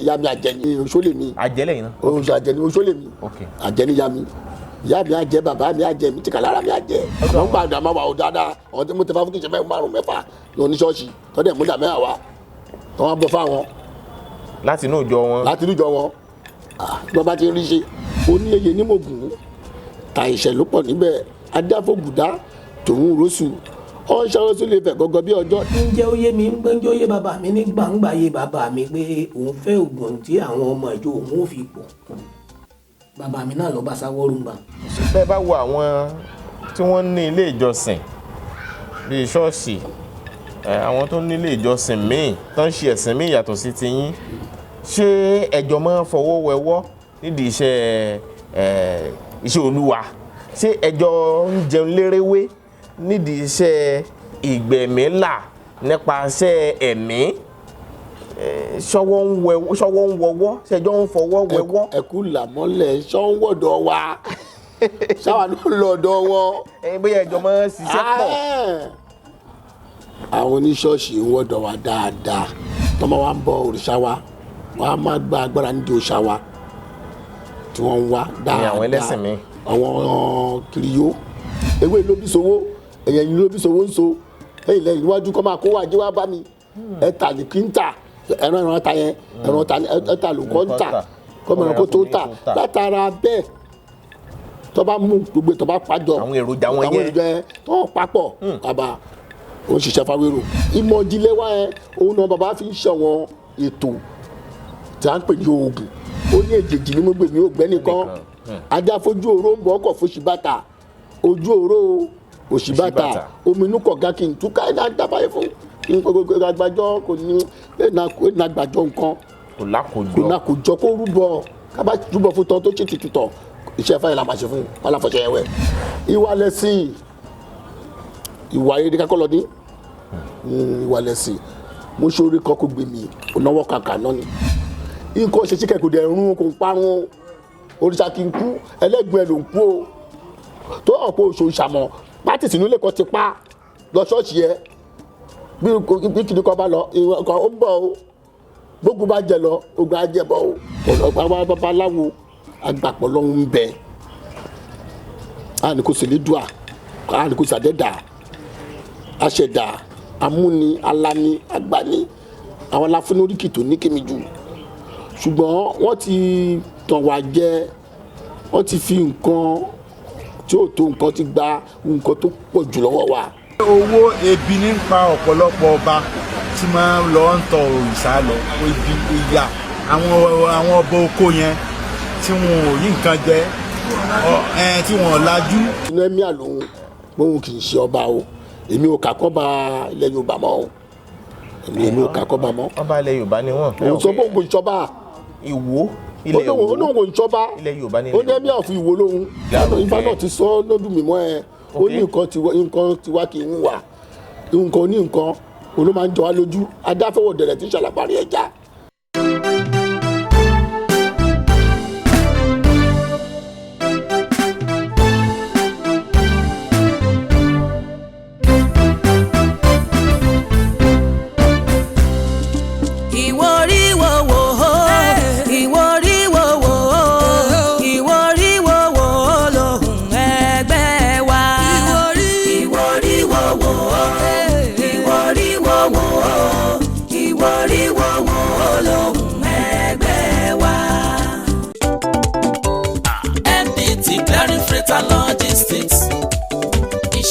ìyá mi àjẹni oṣólè mi. àjẹlẹ̀ yìí náà. oṣù àjẹni oṣólè mi. àjẹni ìyá mi. ìyá mi àjẹ bàbá mi àjẹ mi tìkà lára mi àjẹ. àwọn gbàdúrà máa wà ó dáadáa àwọn tí mo tẹ fún kí n ṣe mẹ́rin márùn mẹ́fà ní oníṣọ́ọ̀ṣì tọ́dẹ̀ múdà mẹ́wàá wa tọ́ wọn bọ́ fáwọn. láti inú ìjọ wọn. láti inú ìjọ wọn. bí wọ́n bá ti rí ṣe oníyeye ní mògùn ta ìṣẹ̀lúpọ̀ níbẹ̀ adáfógùdá tòun rọ́ṣù ọ̀ṣọ́rọ́sọ lè fẹ̀ gọ́gọ́ bí ọjọ́. ǹjẹ́ ó yé mi ń gbẹ́njọ́ yé bàbá mi ní gbàǹgbà yé bàbá mi pé òun fẹ́ ògùn tí àwọn ọmọ ìjọ òun ò fi pọ̀ bàbá mi náà lọ bá sáwọ́rù gbà. bẹ́ẹ̀ bá wo àwọn tí wọ́n ní ilé ìjọsìn bíi ṣọ́ọ̀ṣì àwọn tó ní ilé ìjọsìn míì tó ń ṣe ẹ̀sìn míì yàtọ̀ sí tiyín ṣé ẹjọ́ máa ń fọwọ́ wẹwọ́ nídìí iṣẹ́ olúwa ṣé ẹjọ́ ń jẹun lérewé nídìí iṣẹ́ ìgbẹ̀mílà nípasẹ̀ ẹ̀mí ṣọwọ́ ń wọwọ́ ṣẹjọ́ ń fọwọ́ wẹwọ́. ẹkú làmọ́lẹ̀ ṣọ́wọ́dọ̀ wa ṣáwa ló lọ́dọ̀ wọn. bóyá ẹjọ́ máa ń ṣiṣẹ́ pọ̀. àwọn oníṣọ́ọ̀ṣì ń wọ́dọ̀ wa dáadáa tọ́mọ wa ń bọ òrìṣà wa wọ́n á máa gba agbára nídìí òòṣà wa tí wọ́n ń wá dáadáa. ní àwọn ẹlẹ́sìn mi. àwọn kiriyó ewé ló bí sowó ẹ̀yìn ló bí sowó ń so ẹ̀yìn lẹ́yìn iwájú kọ́ máa kó wá jẹ́ wá bá mi ẹ̀ta ní kí n tà ẹran ta yẹn ẹ̀ta ló kọ́ ń tà kọ́mọ ẹran kó tó tà látara bẹ́ẹ̀ tó bá mú gbogbo tó bá pàjọ àwọn èròjà wọn yẹn tó papọ̀ bàbá ó ń ṣiṣẹ́ fáwérò ìmọ̀ ìjìnlẹ̀ wa yẹn òun náà bàbá fi ń ṣọ̀wọ́n ètò tí a ń pè ní oògùn ó ní èjèèjì ní gbogbo èmi ò gbẹ́ nìkan ajá fojú oró ń bọ̀ ọkọ̀ fòṣìbàtà ojú oró òṣìbàtà omi inú kọ̀ọ̀gá kí n túká ẹ̀ náà dábàá fún agbájọ́ kò ní gbàjọ́ nǹkan kò lákòjọ kó rúbọ kábà rúbọ fún tán tó ṣe ti tutọ̀ iṣẹ́ fáyọ̀ la máa ṣe fún aláfọ̀ṣẹ́ ẹ̀wẹ̀ ìwà lẹ́sìn ìwà rere kakọ́ lọ ní ìwà lẹ́sìn mo ṣoore kan kó gbé mi ònáwó kàkà náà ni nǹkan ṣe ṣíkẹ́ kò dẹ̀ rún kò ń parun òrìṣà kì í kú ẹlẹ́gbẹ̀ẹ́ ẹ̀ ló ń kú o tó hàn pé oṣù ìṣàmọ̀ pátì sínú ilé kan ti pa lọ ṣọ́ọ̀ṣì yẹ bí kìnnì kan bá lọ ìwọ̀n kan ó ń bọ̀ o gbógun bá jẹ lọ ogun á jẹ bọ̀ o ọ̀pọ̀ àwọn babaláwo agbàpọ̀ lọ́hún ń bẹ àníkó sèlédùà àníkó sàdẹ́dà àṣẹdà amúni alani agbani àwọn aláfúnni oríkì tó ní kémi jù ṣùgbọ́n wọ́n ti tàn wá jẹ wọ́n ti fi nǹkan tí ó tó nǹkan ti gba nǹkan tó pọ̀ jù lọ́wọ́ wa. owó ebi ní pa ọ̀pọ̀lọpọ̀ ọba tí máa ń lọ ń tọ òrìṣà lọ ebi ìyà àwọn ọba oko yẹn tí wọn ò rí nǹkan jẹ tí wọn ò lajú. inú ẹ̀mí àlòun bóun kì í ṣe ọba o èmi ò kàkọ́ ba ilẹ̀ Yorùbá mọ́ o èmi ò kàkọ́ ba mọ́. ọba ilẹ̀ Yorùbá ni wọ́n. òun sọ bóun kò ń ṣọba. Ìwó ilẹ̀ Ìwó olóhùn kò ń ṣọba ilẹ̀ Yorùbá ni. ó ní ẹ̀mí àfi Ìwó lóhun Ifá náà ti sọ lọ́dún mímọ́ ẹ ó ní nǹkan tiwa kì í wà nǹkan ní nǹkan òun ló máa ń jọ wá lójú adáfẹ́wọ̀ dẹ̀rẹ̀ tí ń ṣàlàparí ẹja.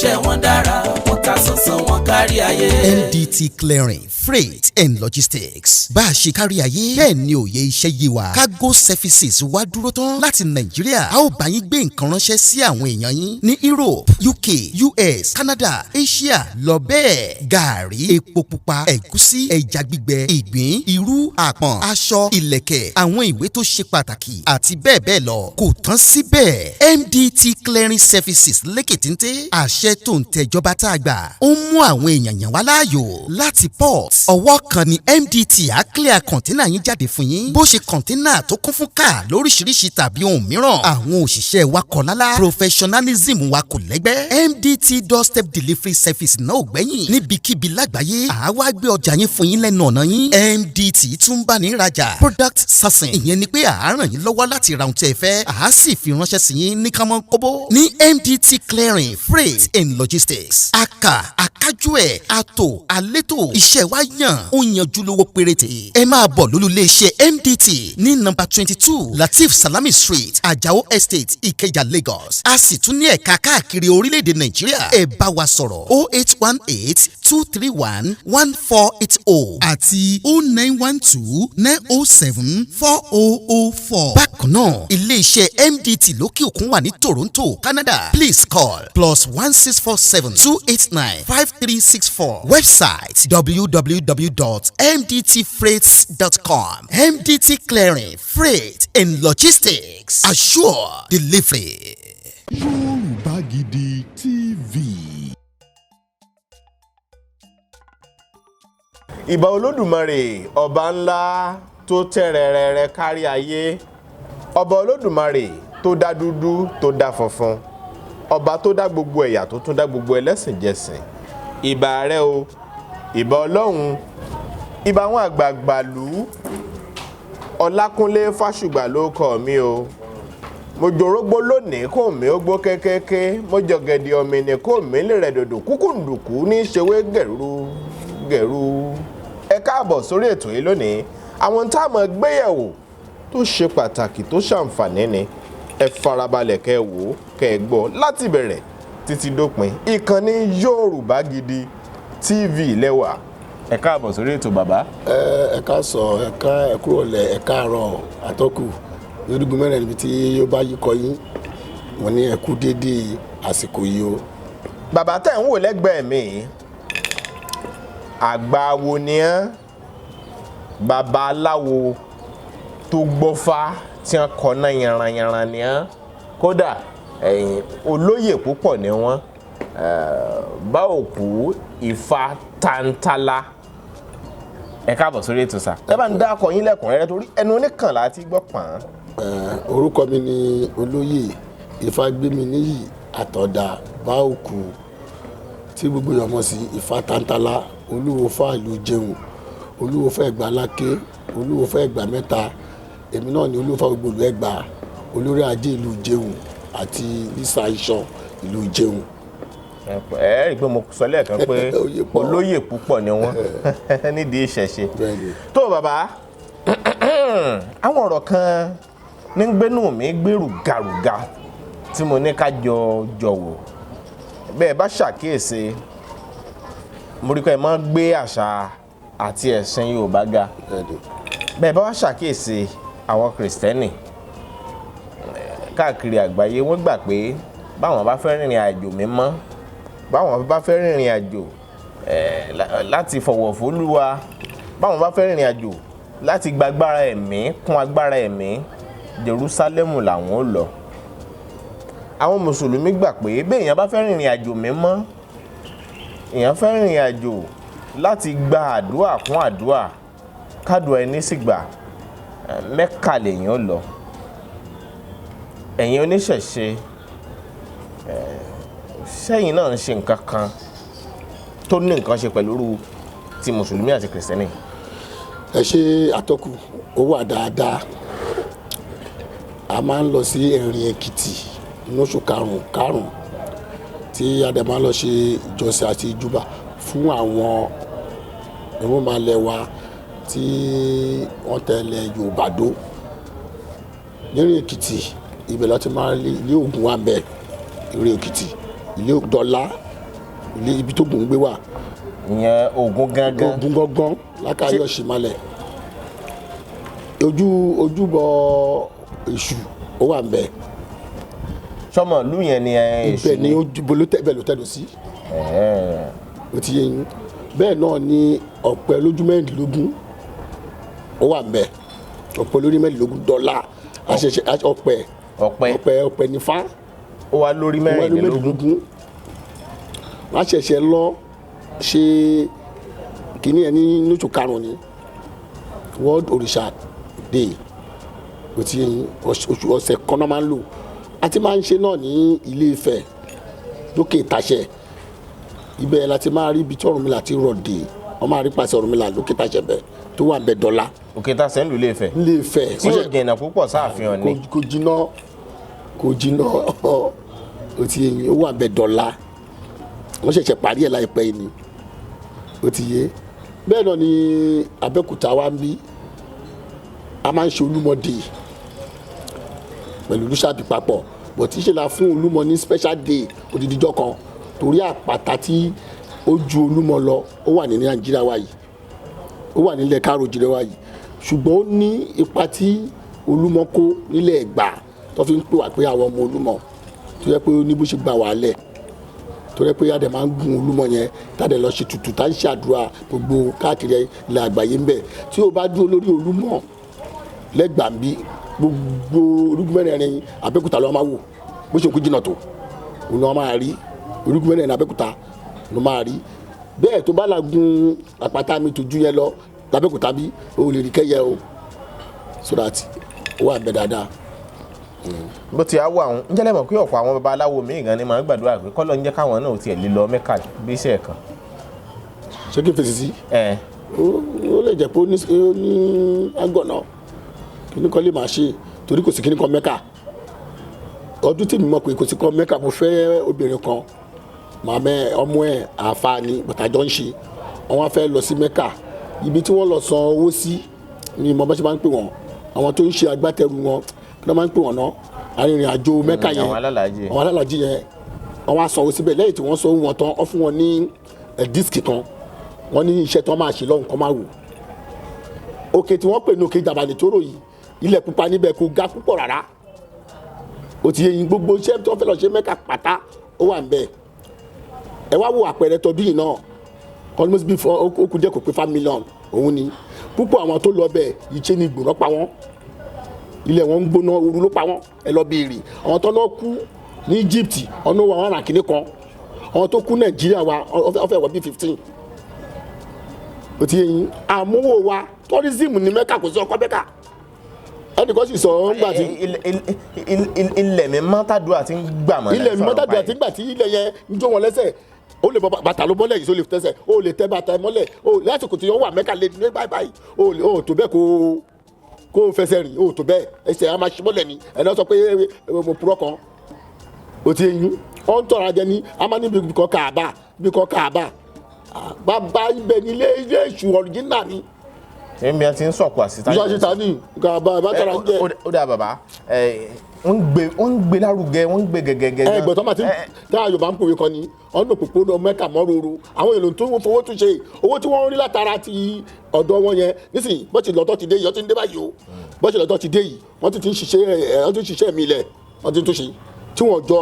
iṣẹ́ wọn dára wọn ká sánsan wọn kárí ayé. MDT Clearing Freight and Logistics bá a ṣe kárí ayé bẹ́ẹ̀ ni òye iṣẹ́ yé wa cargo services wá dúró tán láti Nàìjíríà a ó bá yín gbé nǹkan ránṣẹ́ sí àwọn èèyàn yín ní Europe UK US Canada Asia lọ bẹ́ẹ̀ gàárì epo pupa ẹ̀gúsí ẹja gbígbẹ ìgbín irú àpọ̀n aṣọ ìlẹ̀kẹ̀ àwọn ìwé tó ṣe pàtàkì àti bẹ́ẹ̀ bẹ́ẹ̀ lọ kò tán síbẹ̀ MDT Clearing Services lékè téńté àṣẹ tó ń tẹjọba tá a gbà ó mú àwọn èèyàn yàn wá láàyò láti port products. ọwọ́ kan ni MDT á clear kọ̀ńténà yín jáde fún yín. bó ṣe kọ̀ńténà tó kún fún káà lóríṣiríṣi tàbí ohun mìíràn. àwọn òṣìṣẹ́ wa kọ̀ lálá. professionalism wa kò lẹ́gbẹ́. MDT doorstep delivery service náà ò gbẹ́yìn. níbikíbi lágbàáyé àwa gbé ọjà yín fún yín lẹ́nu ọ̀nà yín. MDT tún bá ní ìrajà. product sourcing ìyẹn ni pé à á ràn yín lọ́wọ́ láti ra ohun tí ẹ fẹ́. à á sì fi ránṣẹ́ sí yín ní kánmọ́ kóbó. ní MDT clearing freight and logistics. akájú ẹ̀ àtò àlétò iṣẹ́ wa yàn ó yanjú lówó péréte. ẹ máa bọ̀ lólùléeṣẹ́ MDT ní nọ́mbà 22 Latif Salami Street Ajao Estate Ikeja Lagos. a sì tún ní ẹ̀ka káàkiri orílẹ̀-èdè Nàìjíríà. ẹ bá wa sọ̀rọ̀ 0818-231-1480 àti 0912-907-4004. bákan náà ilé-iṣẹ́ MDT lókè òkun wà ní Toronto, Canada. Please call +1647-289-5364. Website www.mdtfreights.com. MDT Clearing, Freight and Logistics. Assure delivery. Yorùbá Gidi TV. ìbà Olódùmarè ọba ńlá tó tẹ̀rẹ̀rẹ̀rẹ̀ kárí ayé, ọba Olódùmarè tó dá dúdú tó dá funfun, ọba tó dá gbogbo ẹ̀yà tó tún dá gbogbo ẹlẹ́sìn jẹsìn. ìbà rẹ o, ìbà Ọlọ́run, ìbà àwọn àgbààgbà lú. Ọlákúnlé Fásùgbà ló kọ mi o. mo jòrógbó lónìí kò mí ó gbó kékéké, mo jọ̀gẹ̀dẹ̀ ọ̀mìnì kò mí lè rẹ̀ dòdò kúkúndùkú ní ṣewé gẹ̀rú gẹ̀rú. ẹ káàbọ̀ sórí ètò yìí lónìí. àwọn tá a máa gbéyẹ̀wò tó ṣe pàtàkì tó ṣàǹfààní ni. ẹ farabalẹ̀ kẹ́ wò ó kẹ́ ẹ gbọ́ láti bẹ̀rẹ̀ títí dópin. ìkànnì Yorùbá Gidi TV lẹ́wà. ẹ káàbọ̀ sórí ètò bàbá. ẹ ká sọ ẹ ká ẹ kúrò lẹ ẹ káàárọ̀ àtọkù lórígun mẹ́rin níbi tí yóò bá yí kọ yín wọ́n ní ẹ kú déédéé àsìkò yìí o. bàbá tẹ̀ ń wò lẹ́gbẹ̀ẹ́ mi àgbà wo ni ẹ́, bàbá aláwo tó gbọ́fá tí wọ́n kọ́ náà yanranyanran ni ẹ́, kódà olóyè púpọ̀ ni wọ́n, bá òkú Ifá tàǹtàlà. ẹ káàbọ̀ sórí ètò sà. ẹ bá ń dá akọ yín lẹ́kùnrẹ́rẹ́ torí ẹnu oníkànlá ti gbọ́ pọ̀n. orúkọ mi ni olóyè Ifágbéminíyì Àtọ̀dá bá òkú tí gbogbo èèyàn mọ̀ sí Ifá tàǹtàlà, Olúwo fá ìlú Jẹun, Olúwo fá Ẹ̀gbá Láké, Olúwo fá Ẹ̀gbá Mẹ́ta. èmi náà ni Olúwo fá gbogbo ìlú Ẹ̀gbá, olórí ajé ìlú Jẹun àti lísà iṣan ìlú Jẹun. ẹ rí i pé mo sọ lẹ́ẹ̀kan pé olóyè púpọ̀ ni wọ́n nídìí ìṣẹ̀ṣe. tó bàbá àwọn ọ̀rọ̀ kan ní gbénú mi gbèrú gàrúgà tí mo ní ká jọ wò. bẹ́ẹ̀ bá ṣàkíyèsí mo rí i pé ẹ máa ń gbé àṣà àti ẹ̀sìn Yorùbá ga. bẹ́ẹ̀ bá wá ṣàkíyèsí àwọn Kìrìsìtẹ́nì káàkiri àgbáyé wọ́n gbà pé báwọn bá fẹ́ rìnrìn àjò mímọ́, báwọn bá fẹ́ rìnrìn àjò láti fọ̀wọ̀ f'Olúwa, báwọn bá fẹ́ rìnrìn àjò láti gba agbára ẹ̀mí kún agbára ẹ̀mí, Jerúsálẹ́mù làwọn ó lọ. àwọn mùsùlùmí gbà pé bí èèyàn bá fẹ́ rìnrìn àjò mímọ́, èèyàn fẹ́ rìnrìn àjò láti gba àdúrà kún àdúrà kádùá ẹni sì gbà, Mẹ́kà lèèyàn ó lọ. ẹ̀yin oníṣẹ̀ṣe sẹ́yìn náà ń ṣe nǹkan kan tó ní nǹkan ṣe pẹ̀lú ti mùsùlùmí àti kìrìsìtẹ́nì? ẹ ṣe àtọkù ó wà dáadáa. a máa ń lọ sí Ẹ̀rìn Èkìtì lóṣù karùn-ún tí a dẹ̀ máa ń lọ ṣe ìjọsìn àti ìjúbà fún àwọn ìrúnmalẹ̀ wa tí wọ́n tẹ̀lé Yorùbá dó. Ẹ̀rìn Èkìtì ibẹ̀ láti máa rí ilé Ògún wa bẹ́ẹ̀, Ẹ̀rìn Èkìtì ilé Dọ́lá, ilé ibi tó Ògún gbé wà. ìyẹn Ògún gángan. Ògún gángan lákàáyọ̀ ṣìmalẹ̀. ojúbọ Èṣù ó wà bẹ́ẹ̀. sọmọ ìlú yẹn ni Èṣù. ibẹ̀ ni ojúbọ ló tẹ̀dọ̀ sí. ó ti yé yín. bẹ́ẹ̀ náà ni ọ̀pẹ lójú mẹ́rìndínlógún ó wà bẹ́ẹ̀. ọ̀pẹ lórí mẹ́rìndínlógún Dọ́là ọ̀pẹ nífà ó wà lórí mẹ́rìndínlógún. wọ́n ṣẹ̀ṣẹ̀ lọ ṣe kìíní ẹ̀ ní lóṣù karùn-ún ni World Òrìṣà Day kò tí oṣù ọ̀sẹ̀ kan náà máa ń lò àti máa ń ṣe náà ní Ilé Ifẹ̀ lókè Ìtàṣẹ ibẹ̀ láti máa rí ibi tí Ọ̀rúnmìlà ti rọ̀dé wọ́n máa rí pàṣẹ Ọ̀rúnmìlà lókè Ìtàṣẹ bẹ̀ tó wà bẹ̀ dọ́là. Òkè Ìtàṣẹ ń lù Ilé Ifẹ̀. Ilé Ifẹ̀ tí yóò jìnnà púpọ̀ sáàfihàn ni. kò jìnnà ó ti yẹn ó wà bẹ̀ dọ́là wọ́n ṣẹ̀ṣẹ̀ parí ẹ̀ láìpẹ́ yìí ni ó ti yé bẹ́ẹ̀ náà ni Abẹ́òkúta wa ń bí a máa ń ṣe Olúmọ Day pẹ̀lú Olúṣàbí papọ̀ bọ̀ tí ṣe la fún Olúmọ ní special day odidijọ́ kan torí àpáta tí ó ju Olúmọ lọ ó wà ní Nàìjíríà wa yìí ó wà nílẹ̀ káàró-o-jíire wa yìí ṣùgbọ́n ó ní ipa tí Olúmọ kó nílẹ̀ Ẹ̀gbá tó fi ń pè wá pé àwọn ọmọ Olúmọ tó yẹ pé ó ní bó ṣe gbà wá lẹ̀ tó yẹ pé adẹ máa ń gun Olúmọ yẹn tàdé lọ ṣe tutù tá ń ṣàdúrà gbogbo káàkiri ilẹ̀ àgbáyé ń bẹ̀ tí ó bá dúró lórí Olúmọ lẹ́gbàá ń bí gbogbo orúkú mẹ́rẹ̀ẹ̀rin Abẹ́òkúta ló máa wò bó ṣe kú jìnnà tó òun ló máa rí orúkú mẹ́rẹ̀ẹ̀rin Abẹ́òkúta ló máa rí bẹ́ẹ̀ tó bá la gun àpáta mi tó ju yẹn lọ l'Abẹ́òkúta bí o lè rí kẹ́yẹ o so that ó wà bẹ́ẹ̀ dáadáa. bó ti á wọ àwọn ń jẹ́lẹ̀ mọ̀ pé ọ̀pọ̀ àwọn babaláwo míì gan ni máa ń gbàdúrà pé kọ́lọ́ ń jẹ́ káwọn náà tiẹ̀ lè lọ Mẹ́kà bí iṣẹ́ kan. ṣé kí n fèsì sí. ó lè jẹ́ pé ó ní àgọ́ náà kíní kan lè máa ṣe torí kò sí kíní kan Mẹ́kà ọdún tí mi mọ̀ pé kò sí kan Mẹ́kà mo fẹ́ obìnrin kan màmá ọmọ ẹ̀ àǹfààní bàtàjọ́ ń ṣe wọ́n wá fẹ́ lọ sí Mẹ́kà ibi tí wọ́n lọ san owó sí ni mo bá ṣe máa ń pè wọ́n àwọn tó ń ṣe agbátẹrù wọn kí wọ́n máa ń pè wọ́n náà arìnrìn àjò Mẹ́kà yẹn àwọn alálàájì yẹn wọ́n wá san owó síbẹ̀ lẹ́yìn tí wọ́n san owó wọn tán wọ́n fún wọn ní dísìkì kan wọ́n ní iṣẹ́ tí wọ́n máa ṣe lọ́hùn kan máa wò òkè tí wọ́n pè ní òkè Jàbàlì tó rò yìí ilẹ̀ pupa níbẹ̀ kò ga púpọ̀ rárá ó ti yẹ yín gbogbo iṣẹ́ tí wọ́n fẹ́ lọ ṣe Mẹ́kà pátá ó wà ń bẹ̀ ẹ wá wo àpẹẹrẹ tọdún yìí náà almost before ó kù díẹ̀ kò pé 5 million òun ni púpọ̀ àwọn tó lọ bẹ̀ ìṣe ni ìgbòrán pa wọ́n ilẹ̀ wọn ń gbóná ooru ló pa wọ́n ẹ lọ béèrè àwọn tó náà kú ní Egypt ọ̀nà wa wọn rà kíní kan àwọn tó kú Nàìjíríà wa ọ̀fẹ́ wọ bí 15 ó ti yẹ yín àmúwò wa tourism ní Mẹ́kà kò sí ọkọ Mẹ́kà ẹnìkan sì sọ ọ́ ńgbà tí. ilẹ̀ mi mọ́tàdúrà ti ń gbà mọ́. ilẹ̀ mi mọ́tàdúrà ti ń gbà tí ilẹ̀ yẹn ń jó wọn lẹ́sẹ̀ ó lè bọ bàtà ló mọ́lẹ̀ yìí tó lè tẹ́sẹ̀ ó lè tẹ́ bàtà mọ́lẹ̀ ó lásìkò tí wọ́n wà Mẹ́kà lé ní báyìí ó tó bẹ́ẹ̀ kó fẹsẹ̀ rìn ó tó bẹ́ẹ̀ ẹsẹ̀ á máa ṣí mọ́lẹ̀ ni ẹ̀dá sọ pé mo purọ́ kan ó ti yín ó ń tọ́ra jẹ ní a máa níbi kan Káàbà bàbá ibẹ̀ ní ilé ìṣù ọ̀rìjínà ni. èmi àti ń sọ̀kù àsìtá yìí. ìṣàṣìta ni Káàbà bàtàrà ń jẹ. ó dà bàbá wọ́n ń gbé lárugẹ wọ́n ń gbé gẹ́gẹ́gẹ́. ẹgbẹ́ tó máa ti tá a Yorùbá ń pòwe kan ni ọ̀nà òpópónà Mẹ́kà mọ́ròrò àwọn èèyàn tó fowó tún ṣe owó tí wọ́n ń rí látara ti ọ̀dọ̀ wọn yẹn nísìnyí bó ti lọ́tọ́ ti dé yìí ọtí ń dé báyìí o bó ti lọ́tọ́ ti dé yìí wọ́n ti ń ṣiṣẹ́ mi lẹ̀ wọ́n ti tún ṣe tí wọ́n jọ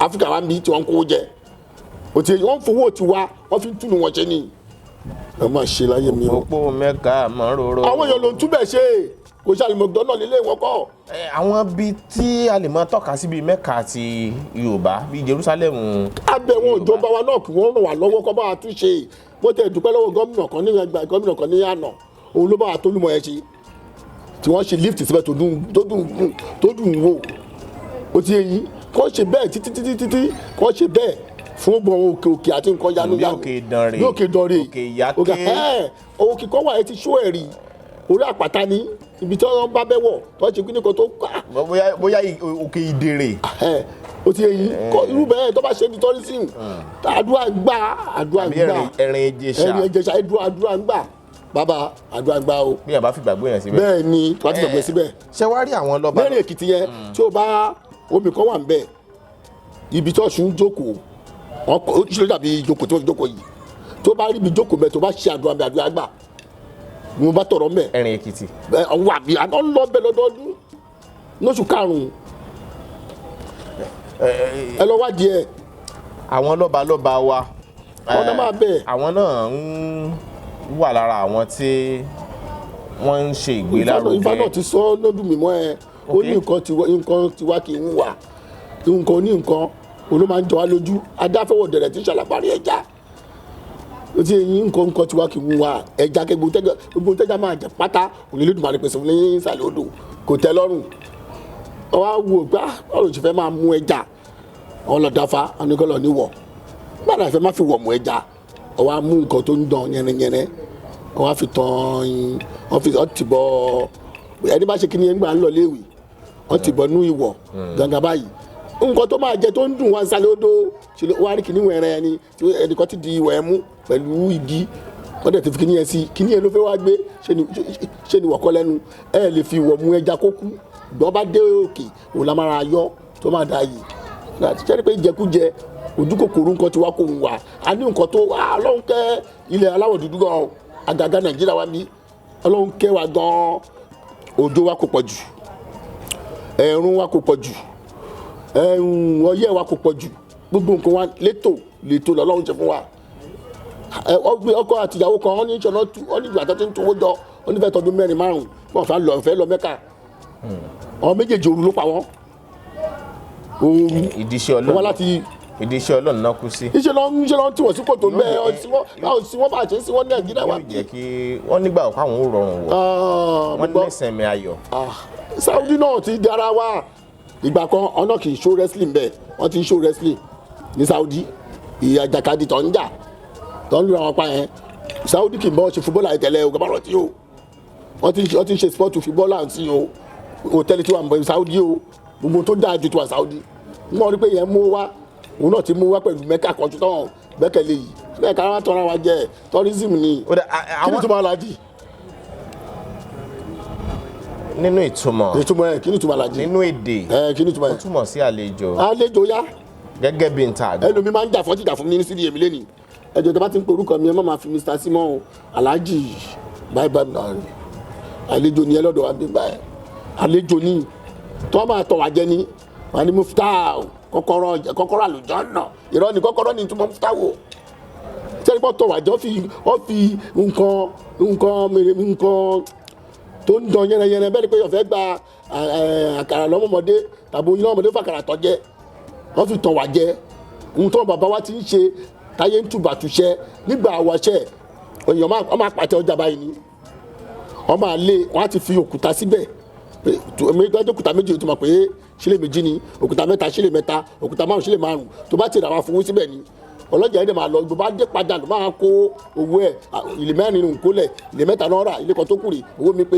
Áfíríkà wa ń bí tí wọ́n ń kówó jẹ òtí wọ́n fowó tiwa wọ́n fi ń túnú wọn ṣe ni ẹ máa ṣe láyé mi o. òpó Mẹ́kà mọ́ròrò. àwọn èèyàn ló ń túbẹ̀ ṣe kò ṣàlì mọ̀gbọ́nà lílé wọn kọ́. àwọn bíi tí a lè máa tọ́ka sí bíi Mẹ́kà àti Yorùbá bíi Jerusalem. abẹ wọn ìjọba wa náà kí wọ́n ràn wá lọ́wọ́ kọ́ bá wa tún ṣe bó tẹ̀ dúpẹ́ lọ́wọ́ gómìnà kan ní àná òun ló bá wa tólúmọ̀ ẹ ṣe tí wọ́n ṣe lift síbẹ̀ tó dùn wò ó ti yẹn kọ́ ṣe bẹ́ẹ̀ títí kọ́ ṣe bẹ́ẹ̀ fún gbọ̀n òkè àti nǹkan yanu ní òkè Ìdànrè òkè Ìyáké owó kíkọ́ wà ẹ ti ṣó ẹ̀rí orí àpáta ni ibi tí wọ́n bá bẹ́ wọ̀ tó ṣe kíní kan tó ká. bóyá òkè Ìdèrè. ó ti yẹn kọ́ irú bẹ́ẹ̀ tó bá ṣe ní tourism àdúrà gbà ẹ̀rìn Ìjẹ̀ṣà àdúrà gbà bàbá àdúrà gbà o. bí yàrá fi gbàgbé yẹn síbẹ̀. bẹ́ẹ̀ ni wàá ti gbàgbé síbẹ̀. ṣé wàá rí àwọn lọ́ba. lẹ́rìn Èkìtì yẹn tí ó bá omi kan wà ń bẹ̀ ibi tó ṣùn jókòó ìṣòro dàbí ìjókòó tó jókòó yìí tó bá rí ibi jókòó mẹ́ tó bá ṣe àdúrà gbà ni mo bá tọrọ mẹ́. ẹ̀rìn Èkìtì. wà bí àná ń lọ bẹ lọ́dọọdún lóṣù karùn-ún ẹ lọ wádìí ẹ. àwọn lọ́ba wa ọ̀nà máa bẹ̀. àwọn náà ń wà lára àwọn tí wọ́n ń ṣe ìgbélárugẹ. Ifá náà ti sọ lọ́dún mímọ́ ẹ ó ní nǹkan tiwa kì í ń wà nǹkan ní nǹkan òun ló máa ń jọ wá lójú adáfẹ́wọ̀ dẹ̀rẹ̀ tí ṣàlàparí ẹja ó ti yín nǹkan tí wàá kì í wá ẹja kẹ gbogbo tẹ́jà máa jẹ pátá òní lódùmarè máa pèsè fún ní ìsàlẹ̀ odò kò tẹ́ lọ́rùn ọwọ́ wo gbá ọ̀rọ̀ òṣìfẹ́ máa mú ẹja ọlọ́dáfá oníkọ́lọ́ níwọ̀ gbàdá ìfẹ́ má fi wọ̀ mú ẹja ọwọ́ mú nǹkan tó ń dán yẹnẹyẹnẹ ọwọ́ fi tán ọtí bọ́ ẹni bá ṣe kí ni ẹ̀ ń gbà ń lọ léèwé ọtí bọ́ nú ìwọ̀ gangan báyìí nǹkan tó máa jẹ tó ń dùn wá sálẹ̀ odò ṣe wá rí kìnìún ẹ̀rẹ́ ẹni tí ẹnìkan ti di ìwọ̀ ẹ̀ mú pẹ̀lú igi wọ́n dẹ̀ ti fi kìnìún ẹ̀ sí kìnìún ẹ̀ ló fẹ́ wá gbé ṣe ni wọ̀kọ́ lẹ́nu ẹ̀ lè fi ìwọ̀ mú ẹja kó kú gbọ́n bá dé òkè òun la máa yọ tó máa da yìí ṣe ni pé ìjẹkújẹ ojú kòkòrò nǹkan tí wá kò ń wà á ní nǹkan tó ọlọ́run kẹ́ ilẹ̀ aláwọ̀ dúdú gan àgàgà nàìjíríà wa bí ọlọ́run kẹ́ wa gan òjò wa kò pọ̀ jù ẹ̀rùn wa kò pọ̀ jù ọyẹ́ wa kò pọ̀ jù gbogbo nǹkan wa létò lọ́lọ́run ṣe fún wa ọkọ àti ìyàwó kan wọ́n ní ìṣọ̀nà wọ́n ní ìgbà tó ti ń towó jọ wọ́n ní fẹ́ tọdún 4-5 wọ́n fẹ́ lọ Mẹ́kà àwọn méjèèjì òru ló pa wọ́n òru ìdíṣẹ́ ọlọ́run náà kú sí. iṣẹ́ lọ tí wọ́n sí kòtò ń bẹ́ sí wọ́n bá ṣe sí wọ́n ní Nàìjíríà wà. yóò jẹ́ kí wọ́n nígbà káwọn ò rọrùn wọ̀ wọ́n ní ìsẹ̀mí ayọ̀. Saudi náà ti dára wá ìgbà kan ọ̀nà kì í show wrestling bẹ́ẹ̀ wọ́n ti ń show wrestling ní Saudi ìyàjàkadì tó ń jà tó ń lura wọn pa yẹn Saudi kì í bọ́ ṣe fúbọ́ọ̀lù àìtẹ́lẹ̀ o gbàgbọ́ tí o wọ́n ti ń ṣe sport fúbọ́ọ̀lù àǹtí o hòtẹ́ẹ̀lì tí wà ń bọ̀ Saudi o gbogbo tó dáa ju tó wà Saudi wọ́n rí pé yẹn mú wá òun náà ti mú wá pẹ̀lú Mẹ́kà kan tó tán gbẹ́kẹ̀lé yìí bẹ́ẹ̀ kára tọ́ra wa jẹ́ tourism ni kí ni tó máa lajì. nínú ìtumọ̀ ẹ̀ kí ni tó máa lajì. nínú èdè kí ni tó máa ó túmọ̀ sí àlejò. àlejò yá. gẹ́gẹ́ bí n ta àgbẹ̀. ẹlòmí máa ń jà fún mi ní sídìí èmi lẹ́nìí ẹjọ́ tó bá ti ń pe orúkọ mi ẹ má máa fi Mr. Simon Alhaji báyìí àlejò ni ẹ lọ́dọ̀ wa bí báyìí àlejò ni tó máa tọ̀ wá jẹ ni wà ní mufta kọ́kọ́rọ́ àlùjọ náà irọ́ ni kọ́kọ́rọ́ ni túmọ̀ mufta wò sẹ́ni pọ̀ tọ̀ wá jẹ́ ó fi nǹkan tó ń dán yẹnẹyẹnẹ bẹ́ẹ̀ ni pé ọ̀fẹ́ gba àkàrà lọ́mọdé tàbí oyin lọ́mọdé fàkàrà tọ́ jẹ́ wọ́n fi tọ̀ wá jẹ ohun tó bàbá wa ti ń ṣe táyé ń túbà túṣẹ́ nígbà àwọ̀ṣẹ́ èèyàn máa pàtẹ ọjà báyìí ni wọ́n máa lé wọ́n á ti fi òkúta síbẹ̀ òkúta méjì tó máa pè é sílẹ̀ méjì ni òkúta mẹ́ta sílẹ̀ mẹ́ta òkúta 5 sílẹ̀ 5 tó bá ti rà wá fowó síbẹ̀ ni ọlọ́jà yẹn dẹ̀ máa lọ tó bá dé padà ló máa kó owó ẹ̀ ilé 4 nínú nkólẹ̀ ilé 3 náà rà ilé kan tó kù rè owó mi pé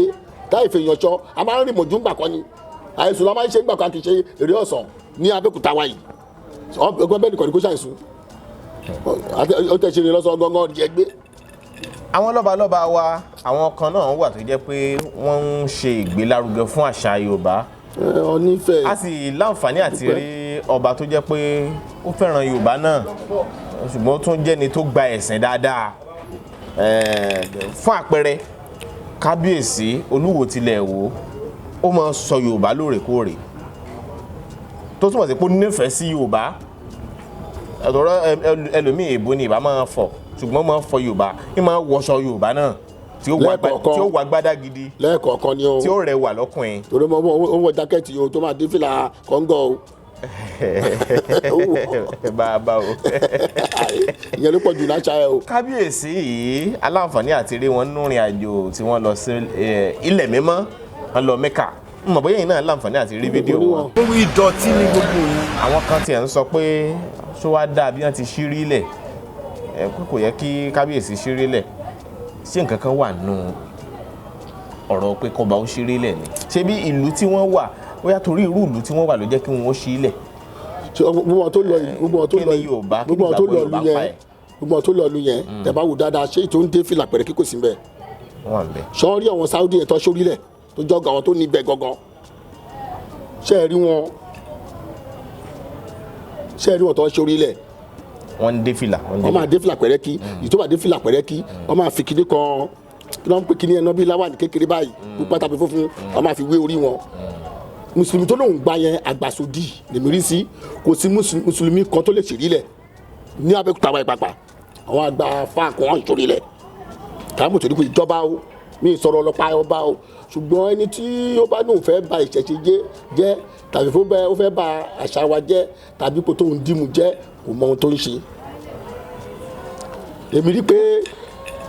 táyì fèèyàn ṣọ a máa ń rìn mọ̀jú ńgbà kan ni àìsùn la máa ń ṣe ńgbà kan kì í ṣe èrè ọ̀sán ní Abẹ́òkúta wa yìí ọgbọ́n bẹ́ẹ̀ nìkan ni kò ṣàìsùn ó tẹ̀ ṣe ní lọ́sọ̀ gángan jẹ́ gbé. àwọn lọ́balọ́ba wa àwọn kan náà wà tó jẹ́ pé wọ́n ń ṣe ìgbélárugẹ fún àṣà Yorùbá onífẹ̀ẹ́. a sì láǹfààní àti rí ọba tó jẹ́ pé ó fẹ́ràn Yorùbá náà ṣùgbọ́n ó tún jẹ́ni tó gba ẹ̀sìn dáadáa fún àpẹẹrẹ kábíyèsí Olúwo tilẹ̀ Ìwó ó máa ń sọ Yorùbá lóòrèkóòrè tó túmọ̀ sí pé ó nífẹ̀ẹ́ sí Yorùbá ọ̀rọ̀ ẹlòmíì èbó ni ìbá máa fọ̀ ṣùgbọ́n máa fọ Yorùbá ní máa wọṣọ Yorùbá náà tí ó wà gbádá gidi lẹ́ẹ̀kọ̀ọ̀kan ni o tí ó rẹwà lọ́kùnrin. torí mo wọ jákẹ́ẹ̀tì o tó máa dé fìlà kọ́ńgọ̀ o. bàbá o. ìyẹn ló pọ̀ jù láṣà ẹ o. kábíyèsí yìí aláǹfààní àti rí wọn nírìn àjò tí wọ́n lọ sí ilẹ̀ mímọ́ wọ́n lọ Mẹ́kà mọ̀ bóyá yìí náà láǹfààní àti rí fídíò wọn. ohun ìdọ̀tí ní gbogbo yẹn. àwọn kan tiẹ̀ ń sọ pé ṣó wá dáa bí wọ́n ti ṣírí lẹ̀ kò yẹ kí kábíyèsí ṣírí lẹ̀ sí nǹkan kan wà nù ọ̀rọ̀ pé kọba ó ṣírí lẹ̀ ni ṣé bí ìlú tí wọ́n wà bóyá torí irú ìlú tí wọ́n wà ló jẹ́ kí wọ́n ó ṣí lẹ̀. gbogbo wọn tó lọ ìlú yẹn tẹ́ bá wò dáadáa ṣé ètò ń dé fìlà pẹ̀rẹ̀ kíkò sí bẹ́ẹ̀. sọ́ọ́rí àwọn Saudi ẹ̀tọ́ sórí lẹ̀ tó jọ́gà àwọn tó ní ibẹ̀ gangan ṣé ẹ rí wọn tó ń sórí lẹ̀. wọ́n ń dé fìlà. wọ́n máa dé fìlà pẹ̀rẹ́ kí ìtọ́ bá dé fìlà pẹ̀rẹ́ kí wọ́n máa fi kíní kan kí wọ́n ń pè kíní ẹ̀nà bíi láwàní kékeré báyìí pupa tàbí funfun wọ́n máa fi wé orí wọn. mùsùlùmí tó lóun gba yẹn àgbàsódì lèmi rí sí kò sí mùsùlùmí kan tó lè ṣèrí lẹ̀ ní Abẹ́òkúta wa ìpapà àwọn àgbà fáàkùn wọn ìṣòrí lẹ̀ káàmù tó ní kò ìjọba o mi ìsọ̀rọ̀ ọlọ́pàá ọba o ṣùgbọ́n ẹni tí ó bá lóun fẹ́ ba ìṣẹ̀ṣe jẹ́ tàbí ó fẹ́ ba àṣà wa jẹ́ tàbí kò tóun dìmú jẹ́ kò mọ ohun tó ń ṣe èmi rí pé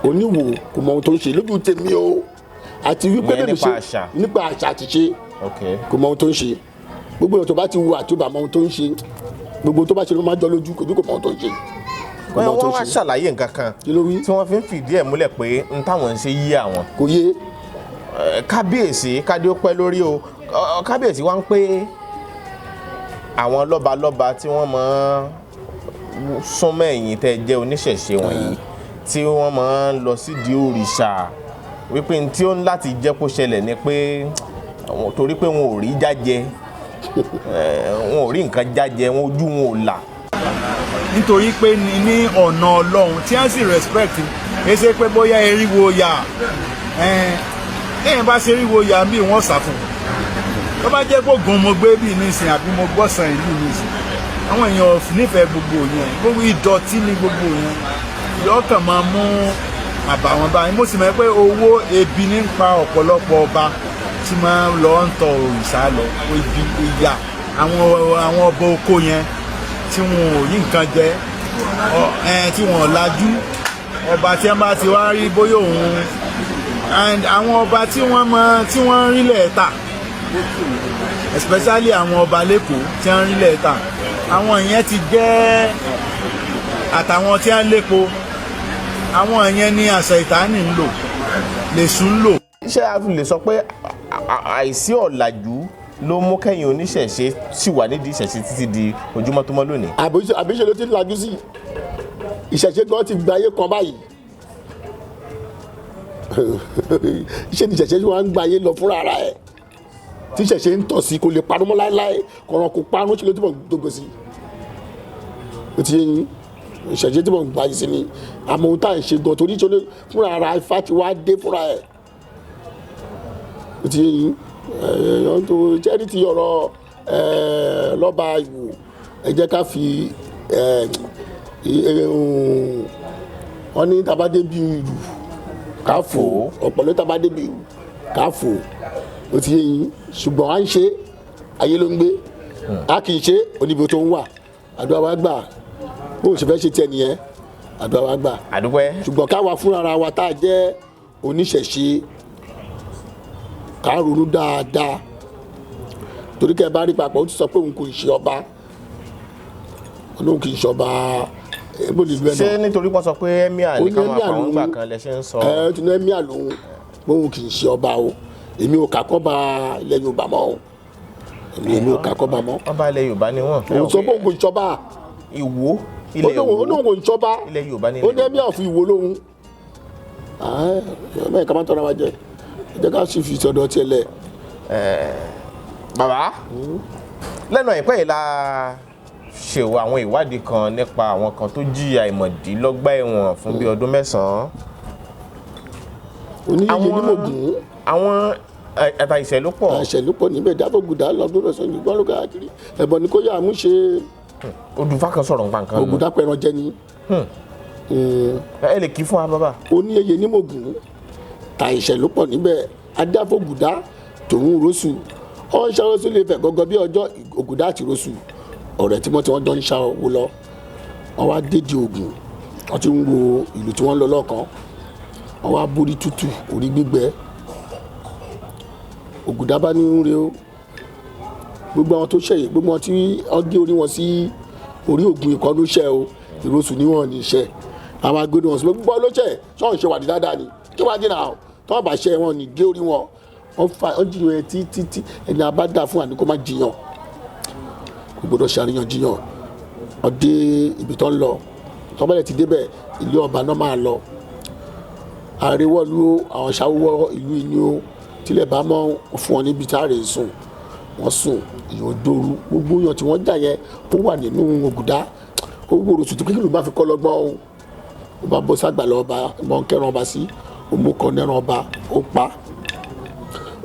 Oníwò kò mọ ohun tó ń ṣe lójú tèmi o àti wípé bẹ́ẹ̀ ṣe nípa àṣà àti ṣe kò mọ ohun tó ń ṣe gbogbo èèyàn tó bá ti wù àti ó bá mọ ohun tó ń ṣe gbogbo tó bá ṣe ló máa jọ lójú kò mọ ohun tó ń ṣe. wọ́n wá ṣàlàyé nǹkan kan tí wọ́n fi ń fìdí ẹ̀ múlẹ̀ pé n táwọn ń ṣe yí àwọn. kò yé. kábíyèsí kádé ó pẹ́ lórí o kábíyèsí wá ń pé àwọn lọ́balọ́ba tí wọ́n máa súnmọ́ ẹ̀yin tẹ́ jẹ́ oníṣẹ̀ṣe wọ̀nyí tí wọ́n máa ń lọ sídìí òrìṣà wípé tí ó ń láti jẹ́ kó ṣẹlẹ̀ ni pé torí pé wọn ò rí jájẹ wọn ò rí nǹkan jájẹ wọn ojú wọn ò là. nítorí pé ní ọ̀nà Ọlọ́run tí wọ́n sì respect ẹ ṣe pé bóyá eriwo ya ẹ̀yìn bá ṣe eriwo ya bí wọ́n sá fún tó bá jẹ́ gbógun mo gbé bí nísìn àbí mo gbọ́sàn ìlú nísìn àwọn èèyàn nífẹ̀ẹ́ gbogbo yẹn gbogbo ìdọ̀tí ní gbogbo yẹn yọkàn máa mú àbàwọ́n báyìí mo sì mọ̀ pé owó ebi ní pa ọ̀pọ̀lọpọ̀ ọba tí máa ń lọ ń tọ òrìṣà lọ ibi ìyà àwọn ọba oko yẹn tí wọn ò rí nǹkan jẹ tí wọn ò lajú ọba tí wọn bá ti wá rí bóyá òun and àwọn ọba tí wọ́n rí lẹ́ẹ̀ta especially àwọn ọba lẹ́kọ̀ọ́ tí wọ́n rí lẹ́ẹ̀ta àwọn ìyẹn ti jẹ́ àtàwọn tí wọ́n lépo àwọn ìyẹn ní àṣà ìtàní ń lò lèṣù ń lò. iṣẹ́ a fi lè sọ pé àìsí ọ̀làjú ló mú kẹ́yìn oníṣẹ̀ṣe sì wà nídìí ìṣẹ̀ṣe títí di ojúmọ́ tó mọ́ lónìí. àbíṣe ló ti ń lajú sí ìṣẹ̀ṣe gan ti gba ayé kan báyìí iṣẹ́ ni ìṣẹ̀ṣe wa ń gba ayé lọ fúnra ara ẹ̀ tí ìṣẹ̀ṣe ń tọ̀ sí kò lè parun mọ́ láéláé kọ̀ọ̀ràn kò parun ṣe ló ti mọ̀ dógò sí i ti yẹn ìṣẹ̀ṣe tí mò ń gba yìí sí ni àmọ́ ohun tá à ń ṣe gan torí ìṣòro fúnra ara Ifá ti wá dé fúnra ẹ̀ ti yẹn tó charity ọ̀rọ̀ lọ́ba Ìwò ẹ jẹ́ ká fi wọ́n ní tabadé bí ìlú ká fò ọ̀pọ̀lọ́ tabadé bí ìlú ká fò ó ti yé yín ṣùgbọ́n à ń ṣe ayé ló ń gbé a kì í ṣe oníbi tó ń wà àdúrà wa gbà bó o ṣe fẹ́ ṣe tiẹ̀ nìyẹn àdúrà wa gbà ṣùgbọ́n káwa fúnra wa tá a jẹ́ oníṣẹ̀ṣe ká ronú dáadáa torí kẹ́ ẹ bá rí papọ̀ ó ti sọ pé òun kò ṣe ọba olóhùn kì í ṣe ọba ṣé nítorí wọ́n sọ pé emir ní ká máa fàwọn gbà kan lẹ ṣe ń sọ. tí ní emir lòun òun kì í ṣe ọba o èmi ò kàkọ́ ba ilẹ̀ Yorùbá mọ́ o èmi ò kàkọ́ ba mọ́. ọba ilẹ̀ Yorùbá ni wọ́n. òun sọ pé òun kò ń ṣọba. Ìwó ilẹ̀ Ìwó olóhùn kò ń ṣọba ilẹ̀ Yorùbá ni ó ní emir fún Ìwó lóhun. bẹ́ẹ̀ ká má tọ́ra wa jẹ jẹ́ ká sì fi sọ̀dọ̀ tiẹ̀ lẹ̀. bàbá lẹ́nu àìpẹ́ yìí la ṣèwọ àwọn ìwádìí kan nípa àwọn kan tó jìyà ìmọ̀dí lọ́gbà ẹ̀wọ̀n fún bí ọdún 9. oníyeye ní mògùn. àwọn ẹ̀ta ìṣẹ̀lúpọ̀. ìṣẹ̀lúpọ̀ níbẹ̀ dábògùdà lọ́dún rẹ̀ sọ́yìn gbọ́n ló káàkiri ẹ̀bọ̀n ni kò yà á mú ṣe. odùfà kan sọ̀rọ̀ nǹkan kan. ògùdà pẹ̀ràn jẹ ni. ẹ lè kí fún wa bàbá. oníyeye ní mògùn ta ìṣẹ̀lúpọ̀ níbẹ̀ adáfògùdà tòun rọ́ṣù ọ̀ ń ṣàròsù lè fẹ̀ gọ́gọ́ bí ọjọ́ ògùdà àti rọ́ṣù ọ̀rẹ́ tí wọ́n jọ ń ṣá owó lọ wọ́n wá dédé Ògùn wọ́n ti ń wo ìlú tí wọ́n lọ lọ́kàn wọ́n wá borí tútù orí gbígbẹ Ògùdà bá ní ń re o gbogbo àwọn tó ṣẹ̀yìn gbogbo àwọn tí wọ́n gé orí wọn sí orí Ògùn ìkọ́ ló ṣẹ̀ o ìrosùn níwọ̀n ní iṣẹ́ àwọn agbóni wọn sọ pé gbogbo ló ṣẹ̀ ṣọ́ọ̀n ṣe wà ní dáadáa ni kí wọ́n á dínà tí wọ́n bá ṣẹ̀ wọn ní gé orí wọn wọ́n jiyàn ẹ títí ẹni abádá fún àníkó má jiyàn kò gbọdọ̀ ṣàríyànjiyàn ọdẹ ibi tó ń lọ tọ́bẹ̀lẹ̀ ti débẹ̀ ilé ọba náà máa lọ àríwọ̀lú àwọn ṣàwọ́ ìlú ìní o tílẹ̀ bá mọ́ fún wọn níbi tá a rè sùn wọ́n sùn ìyàn dòru gbogbo yàn tí wọ́n jà yẹn ó wà nínú Ògùdà ó gbòòrò sùn tí kíkìlù bá fi kọ́ lọ́gbọ́n o ó bá bọ́ sàgbà lọ́ba ìbọn kẹran ọba sí òmù kan nẹ́ran ọba ó pa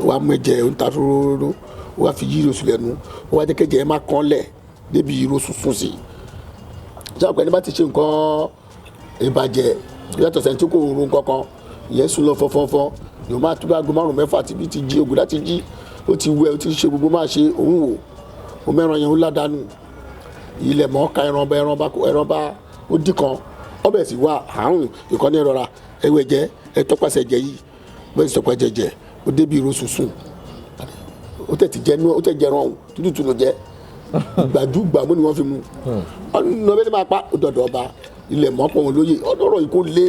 ó wà mú ẹ̀jẹ̀ ó ń ta róróró ó wá fi yí ìrosùn lẹ́nu ó wá jẹ́ kẹ́jẹ́ ẹ má kán lẹ̀ débi ìrosùn sùn sí i ṣáà pẹ̀lú bá ti ṣe nǹkan ìbàjẹ́ yàtọ̀ sẹ́ni tí kò rún kankan ìyẹn sùn lọ fọ́fọ́fọ́ yóò máa tó bá aago 5-6 tìbí ti jí Ògùdà ti jí ó ti wẹ̀ ó ti ṣe gbogbo máa ṣe òun wò ó mẹ́ran yẹn ó ládàánù ilẹ̀ mọ́ ka ẹran bá ó dì kan ọbẹ̀ sì wá àrùn ìkọ́ni ìrora ẹwẹ́ jẹ́ ẹ tọpasẹ̀ jẹ yìí bẹ́ẹ̀ sì tọpasẹ̀ jẹ ó débi irú sunsun ó tẹ̀ ti jẹ́ ó tẹ̀ jẹ́ rán tútù ló jẹ́ gbàdúgbàmú ni wọ́n fi mú ọ̀nà bẹ́ẹ̀ ni máa pa ó dọ̀dọ̀ ọba ilẹ̀ mọ́pọ̀ wọn lóye ọ̀dọ́rọ̀ yìí kò lé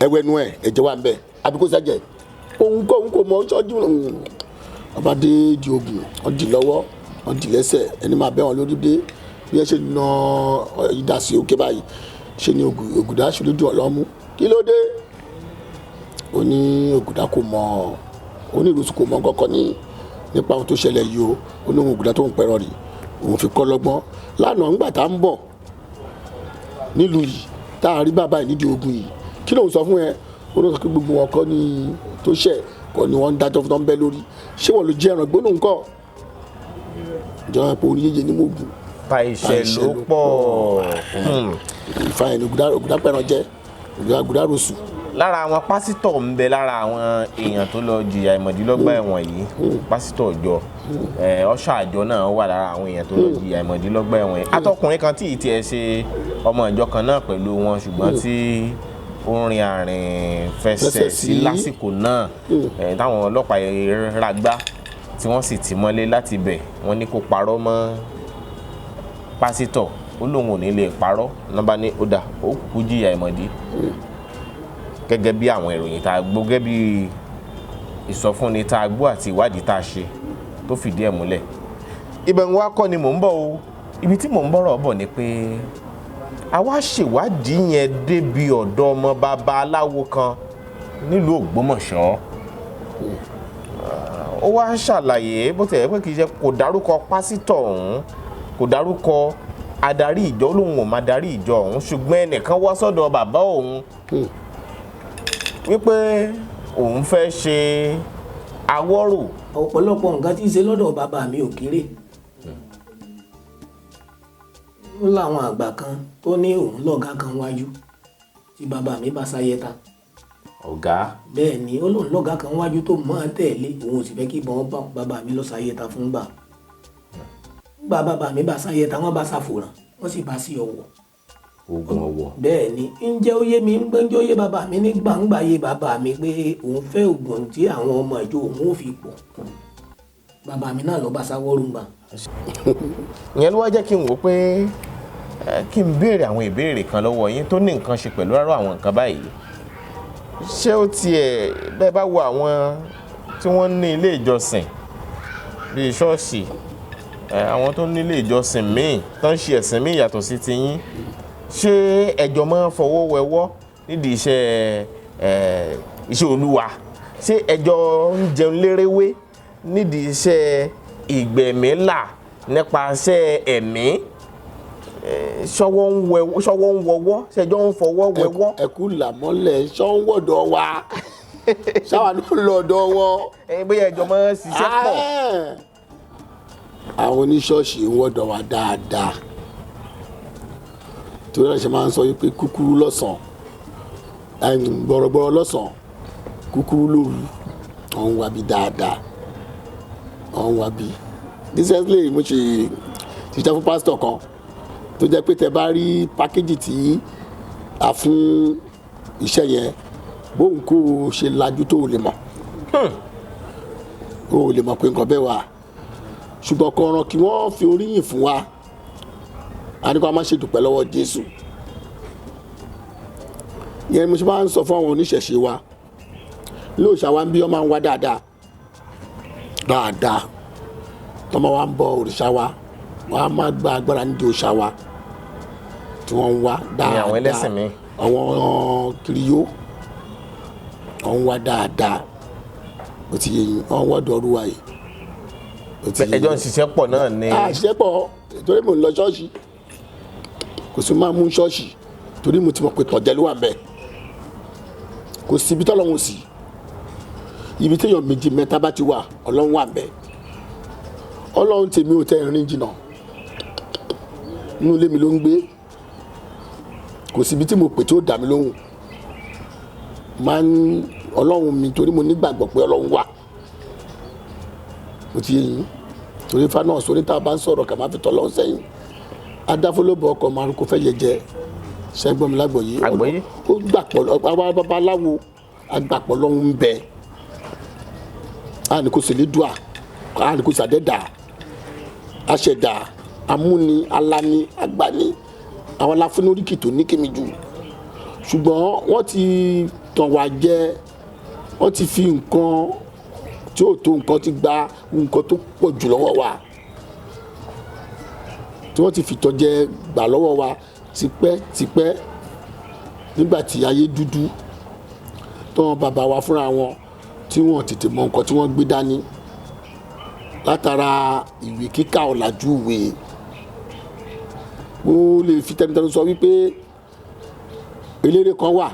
ẹwẹ́nu ẹ̀ ẹ̀jẹ̀ wà ń bẹ̀ àbíkó sẹ́jẹ̀ òun kò mọ ọjọ́ ọba dé di ogun ọdì lọ́wọ́ ọdì lẹ́sẹ̀ ẹni máa bẹ́ wọn lórí dé bí ẹ ṣe na ìdásí òkè báyìí ṣe ni ògùdá ṣòlódù ọlọ́mú kí ló dé ó ní ògùdá kò mọ ó ní ìrúsù kò mọ kankan nípa ohun tó ṣẹlẹ̀ yìí ó ní ohun ògùdá tó ń pẹ̀rọ rí òun fi kọ́ lọ́gbọ́n lánàá ńgbà tá ń bọ̀ nílùú yìí tá a rí bàbá yìí nídìí ogun yìí kí lóun sọ fún ẹ ó ní sọ pé gbogbo wọn kọ́ ni tó ṣẹ̀ kọ́ ni wọ́n ń dájọ́ fún tó ń bẹ́ lórí ṣé wọ́n ló jẹ́ ẹran gbóná nǹkan ìjọba pé orí yéye ní mògùn pa iṣẹ́ ló pọ̀ ìfàyẹn ògùdá pẹ̀ràn jẹ́ ògùdá rosù. lára àwọn pásítọ̀ ń bẹ lára àwọn èèyàn tó lọ jìyà ìmọ̀dínlọ́gbà ẹ̀wọ̀n yìí pásítọ̀ ìjọ ọ̀ṣà àjọ náà wà lára àwọn èèyàn tó lọ jìyà ìmọ̀dínlọ́gbà ẹ̀wọ̀n yìí atọ́kùnrin kan tí ì tiẹ̀ ṣe ọmọ ìjọ kan náà pẹ̀lú wọn ṣùgbọ́n tí ó ń rin àrìn fẹsẹ̀ sí lásìkò náà táwọn ọlọ́pàá ragbá tí wọ́n sì tì mọ́lé láti bẹ̀ wọ́n ní kó parọ́ mọ́ pásítọ̀ ó lóun ò ní lè parọ́ nọ́mbà ní ó dà ó kú jìyà ìmọ̀dí gẹ́gẹ́ bí àwọn ìròyìn tá a gbọ́ gẹ́gẹ́ bí ìsọfúnni tá a gbọ́ àti ìwádìí tá a ṣe tó fìdí ẹ̀ múlẹ̀ ibẹ̀ ń wá kọ́ ni mò ń bọ̀ o ibi tí mò ń bọ̀rọ̀ bọ̀ ni pé àwa ṣèwádìí yẹn débi ọ̀dọ̀ ọmọ bàbá aláwo kan nílùú Ògbómọ̀ṣọ́ ó wá ṣàlàyé bó tẹ̀ pé kì í ṣe kò dárúkọ pásítọ̀ ọ̀hún kò dárúkọ adarí ìjọ lòun ò máa darí ìjọ ọ̀hún ṣùgbọ́n ẹnìkan wá sọ́dọ̀ bàbá òun wípé òun fẹ́ ṣe awọ́rò. ọ̀pọ̀lọpọ̀ nǹkan tí ń ṣe lọ́dọ̀ bàbá mi ò kéré ó láwọn àgbà kan tó ní òun lọ́gàá kan wájú tí bàbá mi bá sáyẹ́ta. ọ̀gá. bẹ́ẹ̀ ni ó lóun lọ́gàá kan wájú tó máa tẹ̀lé òun ò sì fẹ́ kí ìbọn bá bàbá mi lọ sáyẹ́ta fún gbà. gbà bàbá mi bá sáyẹ́ta wọ́n bá ṣàfòràn wọ́n sì bá sí ọwọ́. ogun ọwọ́. bẹ́ẹ̀ ni ǹjẹ́ ó yé mi ń gbẹ́njẹ́ ó yé bàbá mi ní gbàǹgbà yé bàbá mi pé òun fẹ́ oògùn tí àwọn ọmọ ìjọ òun ò fi pọ̀ bàbá mi náà lọ bá sáwọ́rùngbà. ìyẹn ló wá jẹ́ kí n wò pé kí n béèrè àwọn ìbéèrè kan lọ́wọ́ yín tó ní nǹkan ṣe pẹ̀lú àrò àwọn nǹkan báyìí ṣé ó tiẹ̀ bẹ́ẹ̀ bá wo àwọn tí wọ́n ní ilé ìjọsìn bíi ṣọ́ọ̀ṣì àwọn tó ní ilé ìjọsìn míì tó ń ṣe ẹ̀sìn míì yàtọ̀ sí tiyín ṣé ẹjọ́ máa ń fọwọ́ wẹwọ́ nídìí iṣẹ́ olúwa ṣé ẹjọ́ ń jẹun lérewé nídìí iṣẹ́ ìgbẹ̀mílà nípasẹ̀ ẹ̀mí ṣọwọ́ ń wọwọ́ ṣẹjọ́ ń fọwọ́ wẹwọ́. ẹkú làmọ́lẹ̀ ṣọ́wọ́dọ̀ wa ṣáwa ló ń lọ ọ̀dọ̀ wọn. bóyá ẹjọ́ máa ń ṣiṣẹ́ pọ̀. àwọn oníṣọ́ọ̀ṣì ń wọ́dọ̀ wa dáadáa torí ẹ̀ ṣe máa ń sọ pé kúkúrú lọ́sàn-án gbọ̀rọ̀gbọ̀rọ̀ lọ́sàn-án kúkúrú lóru ọ̀hún wa bí dáadáa ọ̀hún wa bí. recently mo ṣe ṣiṣẹ́ fún pásítọ̀ kan tó jẹ́ pé tẹ bá rí pákéjì tí a fún iṣẹ́ yẹn bóun kò ṣe lajú tó o lè mọ̀ o lè mọ̀ pé nǹkan bẹ́ẹ̀ wà ṣùgbọ́n kan ràn kí wọ́n fi oríyìn fún wa a ní kó a máa ṣe dúpẹ́ lọ́wọ́ Jésù yẹn mo ṣe máa ń sọ fún àwọn oníṣẹ̀ṣe wa lóòṣà wa ń bí ọmọ wa dáadáa tọmọ wa ń bọ òrìṣà wa wọn á máa gba agbára nídìí òòṣà wa tí wọ́n ń wá dáadáa àwọn ẹlẹ́sìn mi àwọn kiriyó wọ́n ń wá dáadáa ó ti yẹ yín wọ́n ń wọ́dọ̀ ọdúnwá yìí. ẹjọ́ ń ṣiṣẹ́ pọ̀ náà ni. ṣiṣẹ́ pọ̀ torí mo ń lọ ṣọ́ọ̀ṣì kò sí máa mú ṣọ́ọ̀ṣì torí mo ti mọ̀ pé tọ̀jẹ̀ ló wà bẹ́ẹ̀ kò sí ibi tọ́lọ́run sí ibi téèyàn méjì mẹ́ta bá ti wà ọlọ́run wà bẹ́ẹ̀ ọlọ́run tèmi ò tẹ́ ìrìn jìnnà inú ilé mi ló ń gbé kò síbi tí mo pè tí ó dà mí lóhùn máa ń ọlọ́run mi torí mo nígbàgbọ́ pé ọlọ́run wà mo ti yé yín torí fa náà sórí tá a bá ń sọ̀rọ̀ kà máa fi tọ́ lọ́hùn sẹ́yìn adáfólóbọ̀ ọkọ̀ márùn kò fẹ́ yẹ jẹ ṣẹ́gbọ́n mi lágbọ̀ọ́yé Àgbọ́yé. ó gbàpọ̀ àwọn babaláwo agbàpọ̀ lọ́hún ń bẹ àní kò sì lè dùà àní kò sì àdẹ́dà aṣẹ̀dá amúni alani agbani àwọn aláfin oríkì tó ní kémi jù ṣùgbọ́n wọ́n ti tàn wá jẹ wọ́n ti fi nǹkan tí ò tó nǹkan ti gba nǹkan tó pọ̀ jù lọ́wọ́ wa tí wọ́n ti fi tọ́jẹ gbà lọ́wọ́ wa tipẹ́ nígbà tí ayé dúdú tọ́wọ́n bàbá wa fúnra wọn tí wọ́n tètè mọ nǹkan tí wọ́n gbé dání látara ìwé kíkà ọ̀làjú ìwé mo lè fi tẹnutẹnu sọ wípé eléré kan wà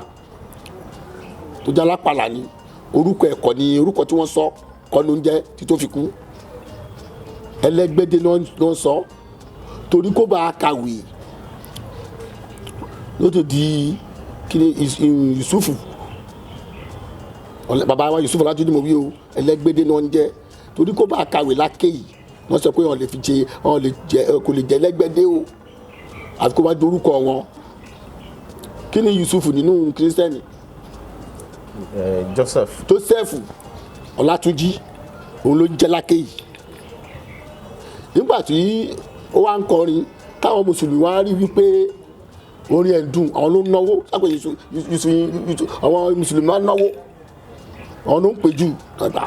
tó jẹ́ alápàlà ni orúkọ ẹ̀kọ́ ni orúkọ tí wọ́n sọ kọ́ ló ń jẹ́ tí tó fi kú ẹlẹ́gbẹ́dẹ́ ló ń sọ torí kó bá a kàwé ló tó di kíni Yusufu bàbá wa Yusufu Ọlátúnjí mo wí o ẹlẹ́gbẹ́dẹ́ náà ń jẹ́ torí kó bá a kàwé lákè yìí wọ́n sọ pé wọ́n lè fi jẹ wọ́n lè jẹ kò lè jẹ ẹlẹ́gbẹ́dẹ́ o àfi kó bá dorúkọ wọn kí ni Yusufu nínú kírísítẹ́nì Joseph Ọlátúnjí òun ló ń jẹ́ lákè yìí nígbà tí ó wá ń kọrin táwọn mùsùlùmí wá rí wípé orin ẹ̀ dùn àwọn ló ń náwó sápẹ́ àwọn mùsùlùmí máa ń náwó àwọn ló ń pè jù tọ́gbà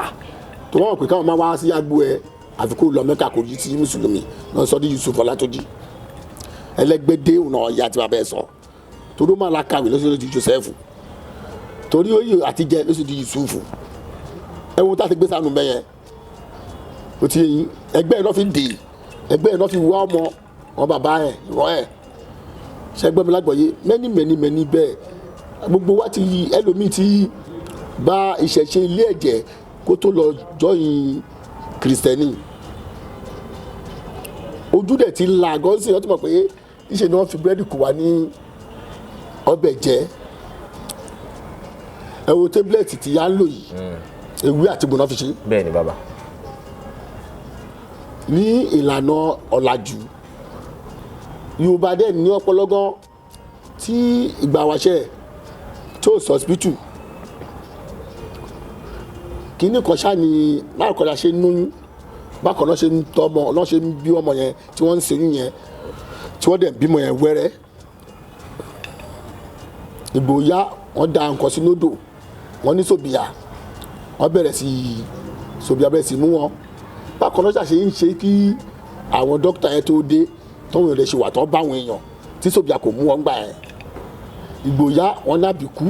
tó wọ́n pè káwọn máa wá sí agbo ẹ̀ àfi kó lọ Mẹ́kà kò yí sí mùsùlùmí náà sọ di Yusuf Ọlátúnjí ẹlẹ́gbẹ́dẹ́ òun náà ya ti bàbá ẹ̀ sọ torí ó máa la kàwé lọ́sọ̀rọ̀ di Joseph torí oyè àtijẹ́ lọ́sọ̀rọ̀ di Yusuf ẹ̀wọ̀n tá a ti gbé sánú bẹ́yẹn ó ti yẹn ẹgbẹ́ ẹ̀ náà fi dè ẹgbẹ́ ẹ̀ náà fi wá ọmọ wọn bàbá ẹ̀ ìwọ ẹ̀ ṣẹgbẹ́ mi lágbọ̀ọ́yé mẹ́ni bẹ́ẹ̀ gbogbo wa ti ẹlòmíì ti bá ìṣẹ̀ṣe ilé ẹ̀jẹ̀ kó tó lọ jọyìn kìrìsìtẹ́nì ojú dẹ̀ ti la gọ́sì wọ́n ti mọ̀ pé ìṣe ni wọ́n fi búrẹ́dì kù wá ní ọbẹ̀ jẹ́ ẹ wo tébílẹ̀tì tí yá ń lò yìí ewé àti gbọ̀nà fi ṣe. bẹ́ẹ̀ ni bàbá. ní ìlànà ọ̀làjú Yorùbá dẹ̀ ní ọpọlọgán tí ìgbà wáṣẹ tó sọsibítù kínní kan ṣáà ni bákan náà ṣe ń lóyún bákan náà ṣe ń tọ́mọ náà ṣe ń bí ọmọ yẹn tí wọ́n ń ṣẹ́yún yẹn tí wọ́n dẹ̀ ń bímọ yẹn wẹ́rẹ́ ìgbò ya wọ́n da nǹkan sínú odò wọ́n ní sòbìyà wọ́n bẹ̀rẹ̀ sí sòbìyà bẹ̀rẹ̀ sí mú wọn bákan náà ṣàṣe ń ṣe kí àwọn dókítà yẹn tó dé tọ́wọ́n yẹn lè ṣe wà tọ́ bá àwọn èèyàn tí sòbìyà kò mú wọn gbà yẹn ìgbòyà wọn ní àbíkú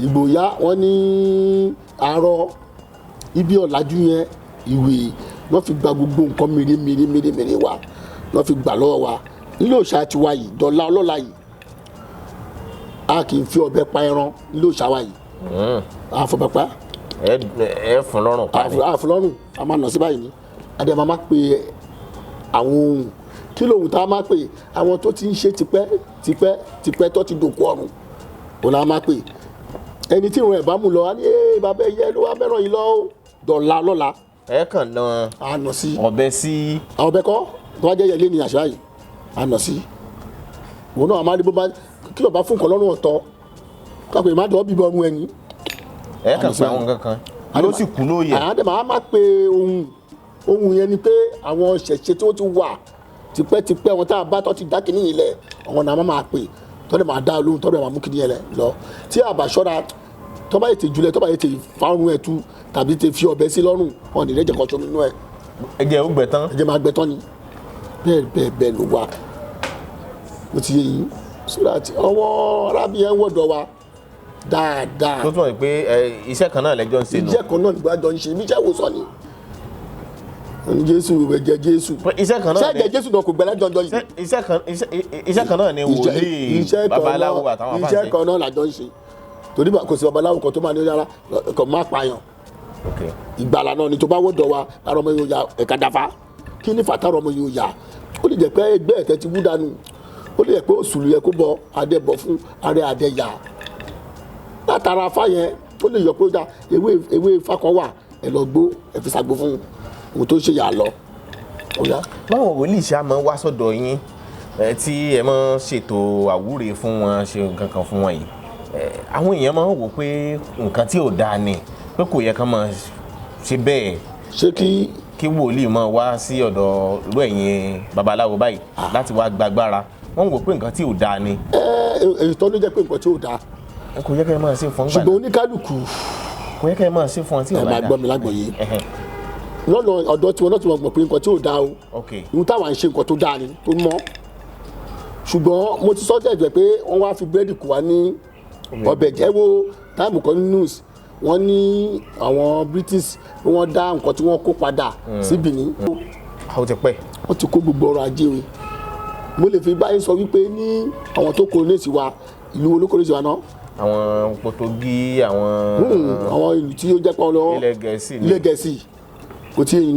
ìgbòyà wọn ní àárọ̀ ibi ọ̀làjú yẹn ìwé wọ́n fi gba gbogbo nǹkan mèremère wa wọ́n fi gbà lọ́wọ́ wa nílé òòṣà ti wa yìí dọ̀la ọlọ́la yìí a kì í fi ọ̀bẹ pa ẹran nílé òòṣà wa yìí a fọ̀bẹ pa ẹ fún lọ́rùn pa ni a fún lọ́rùn a máa nà sí báyìí ni adé máa pe àwọn ohun kí lóhun tá a máa pè àwọn tó ti ń ṣe tipẹ́ tó ti dòkú ọ̀run òun la máa pè ẹni tí ìrun ẹ̀ bá mú lọ wá ní bàbá ẹ̀yẹ ló wá mẹ́ràn yìí lọ dọ̀la lọ́la. ẹ kàn náà àná sí ọbẹ̀ sí. ọbẹ̀ kọ́ tó wá jẹ́ yẹlé ní àṣà yìí àná sí òun náà a máa rí bó bá kí ló bá fún nǹkan lọ́rùn ọ̀tọ̀ kápẹ́ má dọ̀ bíbọ̀ ọ̀run ẹni. ẹ kàn pé àwọn kankan ló sì kú lóye. àyàndé máa má pe ohun yẹn ni pé àwọn ṣẹ̀ṣẹ̀ tí wọ́n ti wà tipẹ́tipẹ́ wọn tá a bá tọ́ ti dá kínní yìí lẹ̀ àwọn náà máa pè tọ́lẹ̀ máa dá olóhùn tọ́lẹ̀ máa mú kínní yẹn lẹ̀ lọ tí a bá ṣọ́ra tọ́ba yìí ti julẹ̀ tọ́ba yìí ti fárun ẹ̀ tú tàbí ti fi ọ̀bẹ sí lọ́rùn wọn ní lẹ́jẹ̀ kan tó nínú ẹ̀. ẹ̀jẹ̀ ó gbẹ tán. ẹ̀jẹ̀ máa gbẹ tán ni bẹ́ẹ̀ ló wà ó ti yé yín sódà tí ọwọ́ arábìyẹn wọ̀dọ̀ wa dáadáa. tó túmọ̀ pé iṣẹ́ kan náà lẹ́jọ́ ń ṣe nù. iṣẹ́ kan náà nígbà jọ ń ṣe iṣẹ́ ìwòsàn ni Jésù ẹ̀jẹ̀ Jésù iṣẹ́ kan náà ni ẹ̀jẹ̀ Jésù náà kò gbẹ́lẹ́ jọjọ yìí. iṣẹ́ kan náà ni wòlíì babaláwo àtàwọn afáàṣẹ. iṣẹ́ kan náà làjọ ń ṣe torí kò sí babaláwo kan tó máa ní yàrá kò má pààyàn ìgbàlà náà ni tó bá wọ́dọ̀ wa lára ọmọ yóò ya ẹ̀ka dáfa kí ní fàtà ọmọ yóò ya ó lè jẹ́ pé ẹgbẹ́ ẹ̀tẹ́ ti wú dànù ó lè jẹ́ pé òṣùlù yẹ kó bọ adé bọ fún arẹ adé ya látara afá yẹn ó lè yọ pé ó dá ewé ifá kan wà ẹ lọ gbó ẹ fi ṣàgbó fún òun tó ṣe yà lọ. báwọn wòlíì ṣe àmọ́ wá sọ́dọ̀ yín tí ẹ máa ṣètò àwúre fún wọn ṣe nǹkan kan fún wọn yìí àwọn èèyàn máa ń wò pé nǹkan tí ò dáa ni pé kò yẹ ká máa ṣe bẹ́ẹ̀ ṣé kí wòlíì máa wá sí ọ̀dọ̀ irú ẹ̀yin babaláwo báyìí láti wá gbàgbára wọ́n wò pé nǹkan tí ò dáa ni. èyí tó ló jẹ́ pé nǹkan tí ò dáa. kò yẹ kẹ́ ẹ máa ṣe fún gbàgbà. ṣùgbọ́n oníkálukú. kò yẹ kẹ́ ẹ máa ṣe fún ọ tí ò bá dáa. ẹ máa gbọ́ mi lágbọ̀ọ́yé. lọ́nà ọ̀dọ́ tiwọn náà ti mọ̀ pé nǹkan tí ò dáa o. ìhun táwa ń ṣe nǹkan tó dáa ni tó mọ́. ṣùgbọ́n mo ti sọ jẹ́jẹ́ pé wọ́n wá fi búrẹ́dì kù wá ní ọbẹ̀ jẹ́ wo táìmù kan ní news wọ́n ní àwọn British wọ́n dá nǹkan tí wọ́n kó padà sí Benin. àwọn ti pẹ́. wọ́n ti kó gbogbo ọrọ̀ ajé o. mo lè fi báyìí sọ wípé ní àwọn tó kolonisi wa ìlú olókolonisi wa náà. àwọn Pọtugí àwọn ìlú tí ó jẹ́ pọ́n lọ́wọ́ ilẹ̀ Gẹ̀ẹ́sì kò tí ì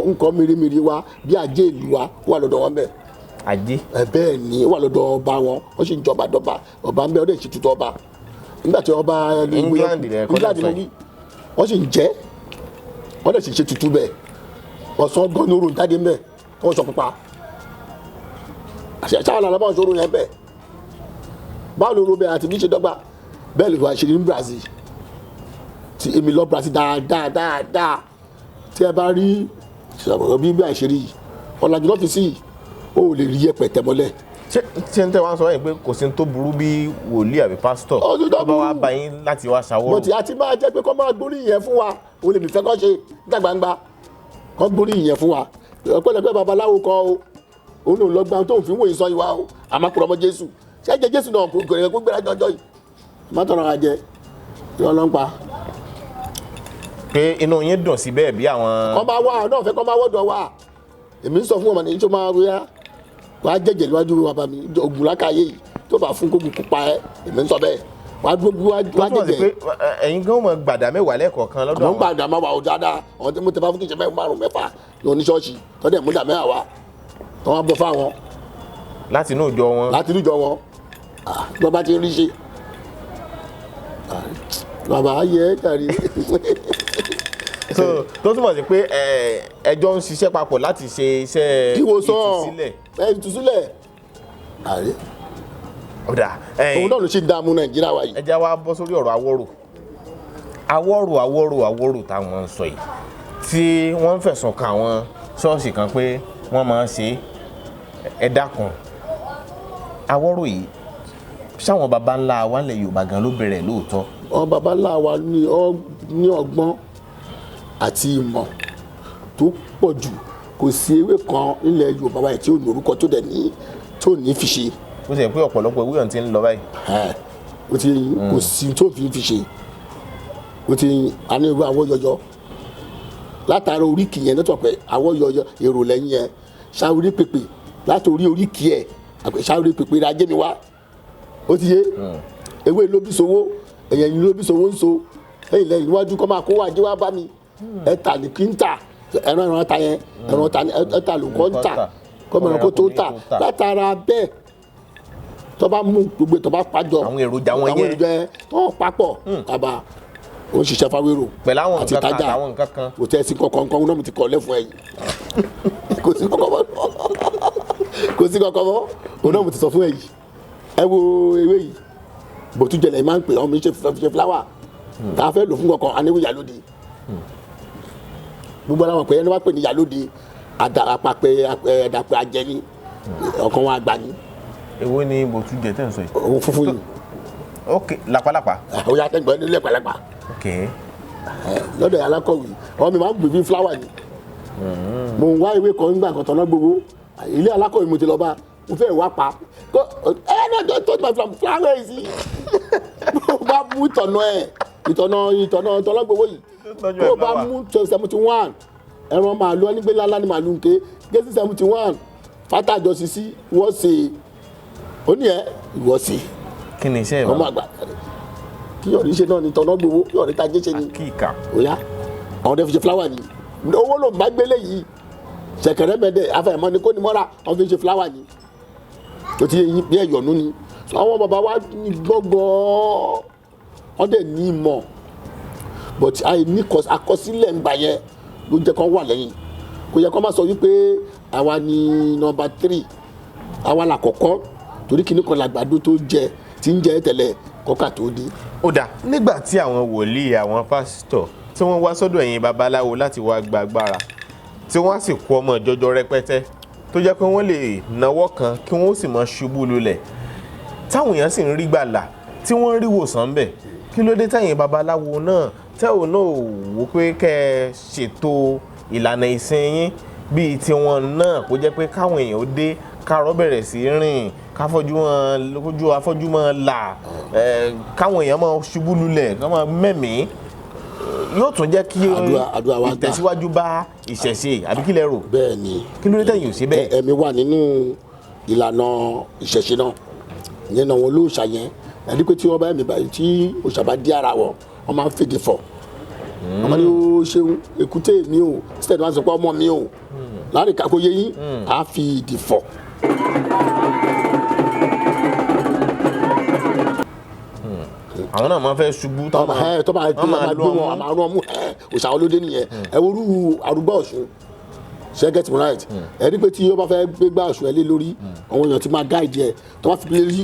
nǹkan mèremère wa bí ajé ìlú wa wà lọ́dọ̀ wọn bẹ́ẹ̀. ajé. bẹ́ẹ̀ ni ó wà lọ́dọ̀ ọba wọn wọ́n sì ń jọba dọ́ba ọba ń bẹ ọdẹ ìṣètùtù ọba nígbà tí ọba England rẹ kọ́ ló wí wọ́n sì ń jẹ́ wọ́n dẹ̀ sì ṣe tutù bẹ́ẹ̀ ọ̀sán gan ní oró jáde mbẹ́ wọ́n sọ pupa àṣà sáwọn àlọ́ bá wọn sọ oró yẹn bẹ́ẹ̀ báwo ló ro bẹ́ẹ̀ àti bí ṣe dọ́gba bẹ́ẹ̀ lè wá ṣe ní Brazil tí èmi lọ Brazil dáadáa tí ẹ bá rí bí àṣírí yìí ọ̀làjú lọ́fíìsì yìí ó lè rí yẹpẹ̀ tẹ̀mọ́lẹ̀. ṣé ń tẹ́ wá sọ yìí pé kò sí ní tó burú bí wòlíì àbí pásítọ̀ tó bá wá bá yín láti wá ṣàwọ́rò. bọ̀tí àti máa jẹ́ pé kọ́ máa gbórí ìyẹn fún wa ó lè mìfẹ́ kọ́ ṣe níta gbangba kọ́ gbórí ìyẹn fún wa ọ̀pọ̀lọpọ̀ babaláwo kan o òun ò lọ gbà tó ń fi wòye sọ ìwà o àmọ́ kúrò ọmọ Jésù ṣé ẹ̀jẹ̀ Jésù náà kò gbèrè kó gbéra jọjọ yìí má tọrọ àjẹ yọ ọlọ́pàá. pé inú yín dùn sí bẹ́ẹ̀ bí àwọn. kọ́ máa wá náà fẹ́ kọ́ máa wọ́dọ̀ wá èmi ń sọ fún ọmọ nìyí tó máa wíyá wàá jẹ́jẹ́ níwájú bàbá mi ògùn lákàyè yìí tó bá fún kókò pupa ẹ èmi ń sọ bẹ́ẹ̀ wàá gbogbo wàá jẹ́jẹ́. ẹ̀yin gan mọ̀ gbàdá mẹ́wàá lẹ́ẹ̀kọ̀ọ̀kan lọ́dọ̀ àwọn. àwọn gbàdá máa wà ó dáadáa àwọn tí mo tẹ bá fún kìí ṣe márùn mẹ́fà lọ ní ṣọ́ọ̀ṣì tọ́dẹ̀ múdà mẹ́wàá wá tó wọ́n bọ́ fáwọn. láti inú ìjọ wọn. láti inú ìjọ wọn lọ́ bá ti rí ṣe bàbá ayé kàrí. tó túmọ̀ sí pé ẹjọ́ ń ṣiṣẹ́ papọ̀ láti ṣe iṣẹ́ ìtúsílẹ̀. ìtúsílẹ̀ ààrẹ. ọ̀dà òun náà ló ṣe dààmú Nàìjíríà wa yìí. ẹ jẹ́ wá bọ́ sórí ọ̀rọ̀ àwọ̀rò táwọn ń sọ yìí tí wọ́n ń fẹ̀sùn kàn àwọn ṣọ́ọ̀ṣì kan pé wọ́n máa ń ṣe ẹ dákun àwọ̀rò yìí ṣáwọn baba ńlá wa nílẹ̀ Yorùbá gan ló bẹ̀rẹ̀ lóòótọ́. àwọn baba ńlá wa ní ọgbọ́n àti ìmọ̀ tó pọ̀ jù kò sí ewé kan nílẹ̀ Yorùbá báyìí tí ò ní orúkọ tó dẹ̀ ní tó ní fi ṣe. ó sì yẹ pé ọ̀pọ̀lọpọ̀ ewé ọ̀hún ti ń lọ báyìí. ó ti kò sí tó fi ṣe ó ti àní ìwé àwọ̀ yọyọ látara oríkì yẹn lọ́tọ̀ pé àwọ̀ yọyọ èrò lẹ́yìn yẹn ṣáwórí pèpè látòrí oríkì ẹ̀ ṣáwórí pèpè rà jẹ́mi wá ó ti yé ewé ló bí sowó ẹ̀yẹ̀yìn ló bí sowó ń so ẹ̀yìn lẹ́yìn iwájú kọ́ máa kó wá jẹ́ wá bá mi ẹ̀ta ní kí n tà ẹran ta yẹn ẹ̀ta ló kọ́ ń tà kọ́mọ ẹranko tó tà látara bẹ́ẹ̀ tó bá mú gbogbo tó bá pàjọ àwọn èròjà wọn yẹn tó papọ̀ àbá ó ń ṣiṣẹ́ fáwérò àti tájà kò tẹ́ sí kankan náà mo ti kọ́ lẹ́fún ẹ̀yìn kò sí kankan mọ́ òun náà mo ti sọ fún ẹ̀yìn ẹ wo ewé yìí bòtújẹlẹ máa ń pè ọmọ mi ṣe fúláwà tá a fẹ́ lò fún kankan aníwò ìyálóde gbogbo àwọn pè ẹni wá pè ní ìyálóde àdàpẹ́ ajẹni ọkàn wọn àgbà ni. èwo ni bòtújẹ tẹ́ ń sọ yìí. òun funfun yìí. ok lápálápá. ó yà tẹ́gbẹ́ nílé pàlápà. ok. lọ́dọ̀ alákọ̀wé ọmọ mi máa ń gbè bí fúláwà ni. mo ń wá ewé kan nígbà kan tọ́nà gbogbo ilé alákọ̀wé mo ti lọ bá mo fẹ́ wá pa náà tó máa fúláwà yìí sí mo bá mú ìtọ̀nà gbogbo yìí mo bá mú 71 ẹran màálù ẹnigbé lálá ni màálù nke gẹ́sì 71 fátàjọ sisi wọ́n ṣe ó ní ẹ ìwọ́ ṣe. kí ni iṣẹ́ ìwà ọmọ àgbà kí yọ̀rí ṣe náà ní tọ̀nà gbogbo yọ̀rí ta jẹ́ ṣe ni kíkà òyà àwọn ọdẹ fi ṣe fúláwà ni owó ló ń bá gbélé yìí ṣẹ̀kẹ̀rẹ̀ mẹ́dẹ̀ afẹ́mọ́ ni kò ní mọ́ra wọ́n fi ṣe fúláwà ni tó ti yẹ bí ẹ̀yọ̀nú ni àwọn bàbá wa ní gbọ́gbọ́ wọ́n dẹ̀ ní ìmọ̀ but àìní àkọsílẹ̀ ń gbà yẹn ló jẹ́ kó wà lẹ́yìn kò yẹ kó má sọ wípé àwa ni nọ́mbà 3 àwa là kọ́kọ́ torí kíní kan làgbàdo tó jẹ tí ń jẹ tẹ́lẹ̀ kọ́kà tó dé. ó dà nígbà tí àwọn wòlíì àwọn pásítọ̀ tí wọ́n wá sọ́dọ̀ ẹ̀yin babaláwo láti wá gba agbára tí wọ́n á sì kó ọmọ jọjọ rẹpẹtẹ tó jẹ́ pé wọ́n lè náwó kan kí wọ́n sì mọ ṣubú lulẹ̀ táwọn èèyàn sì ń rí gbàlà tí wọ́n ń rí wòsàn bẹ̀ kí ló dé táyìn babaláwo náà tẹ́wọ̀n náà wò pé kẹ́ ẹ ṣètò ìlànà ìsìn yín bíi tiwọn náà kó jẹ́ pé káwọn èèyàn ó dé kárọ̀ bẹ̀rẹ̀ sí rìn káfọ́jú wọn lójú afọ́jú wọn là káwọn èèyàn máa ṣubú lulẹ̀ ká máa mẹ́mìí yóò tún jẹ́ kí ìtẹ̀síwájú bá ìṣẹ̀ṣe àbí kí lẹ rò. bẹ́ẹ̀ ni kí ló dé tẹ̀yìn ò ṣe bẹ́ẹ̀. ẹ̀mí wà nínú ìlànà ìṣẹ̀ṣe náà ìyẹn náà wọn olóòṣà yẹn ẹni pé tí wọ́n bá ẹ̀mí báyìí tí òòṣà bá dí ara wọn wọ́n máa ń fèdè fọ̀ wọ́n máa ní ó ṣeun èkúté mi ò stead máa ń sọ pé ọmọ mi ò láàrin kakó yẹ yín á fi ìdì fọ̀. àwọn náà máa fẹ́ ṣubú tó máa gbé wọn àmà rún ọmú òòṣà olóde nìyẹn ẹ wo orú arúgbó Ọ̀ṣun ṣe get me right ẹ rí pé tí ó bá fẹ́ gbégbá Ọ̀ṣun ẹ lé lórí àwọn èèyàn ti máa guide ẹ tó máa fi lé rí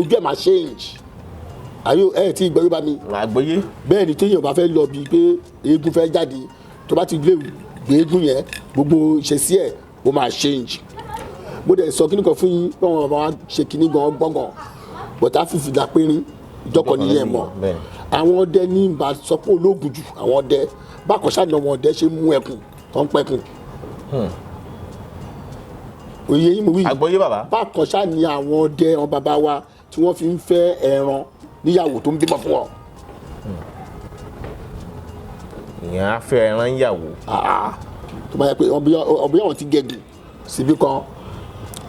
ojú ẹ máa change ayé ẹ tí gbọ́ yóò bá mi. àgbọ́yé. bẹ́ẹ̀ ni téèyàn bá fẹ́ lọ bíi pé eégún fẹ́ jáde tó bá ti gbé eégún yẹn gbogbo ìṣesí ẹ̀ ó máa change. mo dẹ̀ sọ kíní kan fún yín pé wọn bá wa ṣe kíní gan gbọ̀ngàn bọ̀tá fífi dà pérín ìjọkọ̀ nìyẹn mọ̀ àwọn ọdẹ ní ìbá sọ pé ológun jù àwọn ọdẹ bákan ṣáà ni àwọn ọdẹ ṣe mú ẹkùn tó ń pẹkùn. òye yín mo wí àgbọ́yé bàbá. bákan ṣáà ni àwọn ọdẹ àwọn bàbá wa tí wọ́n fi ń fẹ́ ẹran níyàwó tó ń bímọ fún wọn. ìyẹn á fẹ́ ẹran yàwó. tó bá yẹ pé ọbẹ̀ yàwọn ti gẹ̀gùn síbi kan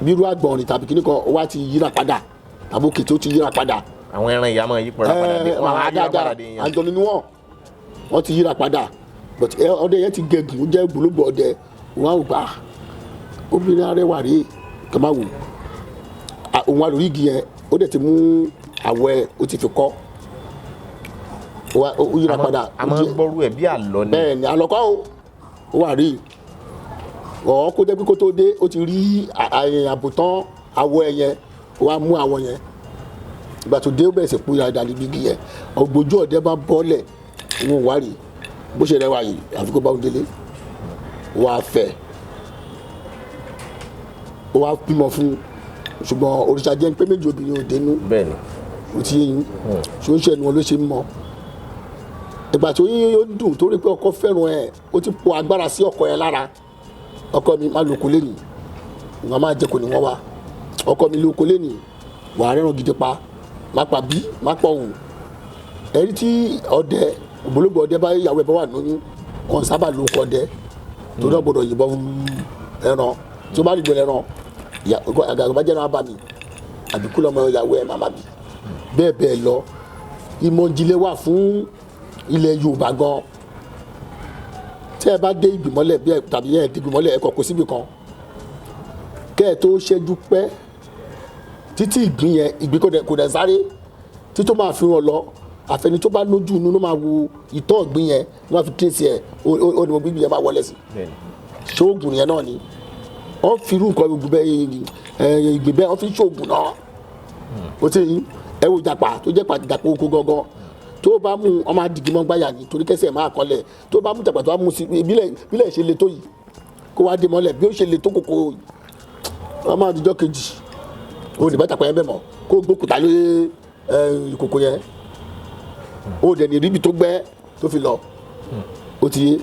bírú àgbọ̀nrín tàbí kíní kan ó wá ti yíra padà tàbí òkè tó ti yíra padà. àwọn ẹran ìyá máa yí padà dé wọn á yíra padà dé yẹn. àjọ nínú wọn ti yíra padà but ọdẹ yẹn ti gẹ̀gùn ó jẹ́ gbólógbò ọdẹ wọn á gbà obìnrin arẹwà rèé kà máa wò òun àlórí igi yẹn ó dẹ̀ ti mú àwọ̀ ẹ̀ ó ti fi kọ́ ó yíra padà. a máa ń gbọ́rú ẹ̀ bí àlọ́ ni. bẹ́ẹ̀ ni àlọ́kọ́ ó wà rí ọ̀ kó jẹ́ pé kó tó dé ó ti rí àbùtán àwọ̀ ẹ̀ yẹn ó wá mú àwọ̀ yẹn ìgbà tó dé ó bẹ̀rẹ̀ sí pé ìyá ìdàlẹ́ gbígbí yẹn ògbójú ọ̀dẹ́ bá bọ́lẹ̀ òun wá rí bó ṣe rẹwà yìí àfi kó bá ń délé wá fẹ́ ó wá bímọ fún ṣùgbọ́n òrìṣà jẹ́ pé méjì obìnrin ò dénú. bẹ́ẹ̀ni. ó ti yẹn ṣó ń ṣẹnu wọn ló ṣe ń mọ ìgbà tó yín ó dùn tó rí pé ọkọ fẹ́ràn ẹ̀ ó ti po agbára sí ọkọ ẹ̀ lára ọkọ mi má lóko lẹ́nìí ìwọ̀n máa jẹ́ kò ní wọ́n wá ọkọ mi lóko lẹ́nìí wàá rẹ́ràn gidi pa má pa bí má pọ̀ òun ẹ̀rí tí ọdẹ ògbólógbò ọdẹ bá yàwó ẹ̀ bá wà lóyún wọn sábà lóko ọdẹ tó náà gbọdọ̀ yìnbọn ẹran tí ó bá dìgbò ẹran àgàgbà jẹ́ náà bá mi àbíkú lọ́mọ ìyàwó ẹ̀ máa bí bẹ́ẹ̀ bẹ́ẹ̀ lọ ìmọ̀ ìjìnlẹ̀ wà fún ilẹ̀ Yorùbá gan tẹ́ ẹ bá dé ìgbìmọ̀lẹ̀ bí ẹ tàbí ẹ di ìgbìmọ̀lẹ̀ ẹ kọ̀kọ́ síbi kan kẹ́ ẹ tó ṣẹ́jú pẹ́ títí ìgbín yẹn ìgbín kò dẹ̀ sáré tí tó máa fi hàn lọ àfẹni tó bá lójú inú ló máa wo ìtọ́ ìgbín yẹn ló máa fi tẹ̀sí ẹ̀ ó ní mo gbígbín yẹn máa wọlé sí ṣóògùn yẹn náà ni wọ́n fi irú nǹkan ìgbín bẹ́ẹ̀ wọ́n fi ṣóògùn náà ó ti ẹ wo jàpá tó jẹ́ jàpá oko gangan tó bá mú ọmọ adìgí mọ́ gbáyà ni torí kẹsẹ̀ máa kọlẹ̀ tó bá mú jàpá tó bá mú sí ìbílẹ̀ ṣe le tó yìí kó wá dé mọ́lẹ̀ bí ó ṣe le tó kòkó ọmọ àdìjọ́ kejì ó lè bá jàpá yẹn bẹ̀ mọ́ kó gbókùtà lé ìkòkò yẹn ó dẹ̀ ní ríbi tó gbẹ́ tó fi lọ ó ti yé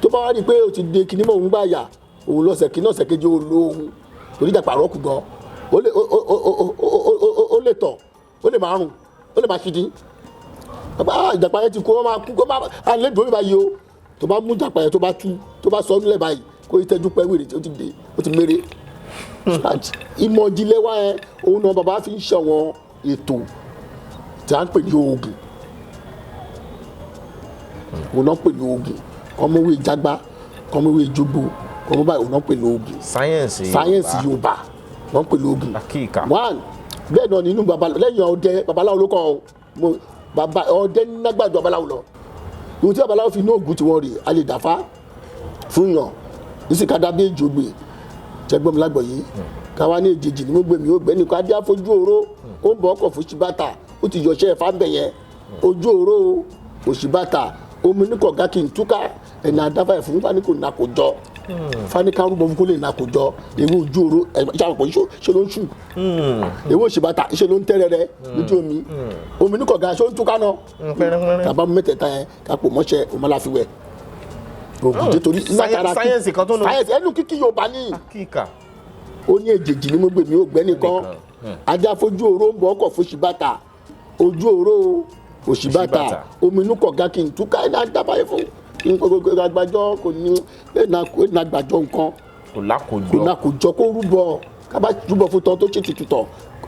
tó bá wá rí i pé ó ti de kinní mọ́ òun gbáyà òun lọ́sẹ̀ kí lọ́sẹ̀ kejì ó lo òun torí jàpá rọ́ọ̀kù gan ó lè tọ̀ ó lè máa rùn ó lè máa ṣídí ìjàpá yẹn ti kó máa kú kó máa alẹ́ dùn ó lè bá yí o tó bá mú ìjàpá yẹn tó bá tú tó bá sọ ọ́ nílẹ̀ báyìí kó ìtẹ́jú pẹ́ wèrè tí ó ti dé ó ti méré ìmọ̀ ìjìnlẹ̀ wa yẹn òun náà bàbá fi ń ṣọ̀wọ́n ètò tí a ń pè ní oògùn òun náà pè ní oògùn kọ́mọ́wé ìjágbá kọ́mọ́wé ìjógbó kọ́mọ́ báyìí òun náà pè ní oògùn sáyẹ́ǹsì Yorùbá wọ́n pè ní oògùn one bẹ́ẹ̀ náà nínú lẹ́yìn ọdẹ babaláwo ló kọ́ ọdẹ nígbàdo babaláwo lọ ìwọ̀n tí babaláwo fi ní oògùn tí wọ́n rí a lè dàfá fún yàn nísìkádá bí ìjògbè jẹgbọ́n mi lágbọ̀ yìí káwa ní èjèèjì ní gbogbo èmi ó gbẹ́ nìkan adé àfojú oró ó ń bọ̀ ọkọ̀ fún ṣìbàtà ó ti yọ̀ṣẹ́ ẹ̀fà ń bẹ̀ yẹn ojú oró òṣìbàtà omi níkọ̀ọ́gá kì í túká ẹ̀nà àdáfà ẹ̀fún fáníkò nàkójọ fáníkà rúbọ fún kó lè nàkójọ ewé ojú oró ìṣàpọ̀ ṣe ló ń ṣù ewé òṣìbàtà ṣe ló ń tẹ́rẹ̀rẹ̀ lójú omi níkọ̀ọ́gá ṣe ó ń túká náà tàbá mẹ́tẹ̀ẹ̀ta yẹn kápò mọ́ṣẹ́ òmọ́láfiwẹ̀ ògùdé torí sáyẹ́nsì kan tó nù. sáyẹ́nsì ẹnu kíkí Yorùbá ní kíkà. ó ní èjèèjì ní gbogbo èmi ó gbẹ́ nìkan ajá fojú oró ń bọ̀ ọkọ̀ fún ṣìbàtà ojú oró òṣìbàtà omi inú kọ̀ọ̀gá kì í túká ẹ̀dá dábàá fún àgbàjọ kò ní ẹ̀nà àgbàjọ nǹkan kò lákòjọ kó rúbọ kábà rúbọ fún tán tó ṣe tutù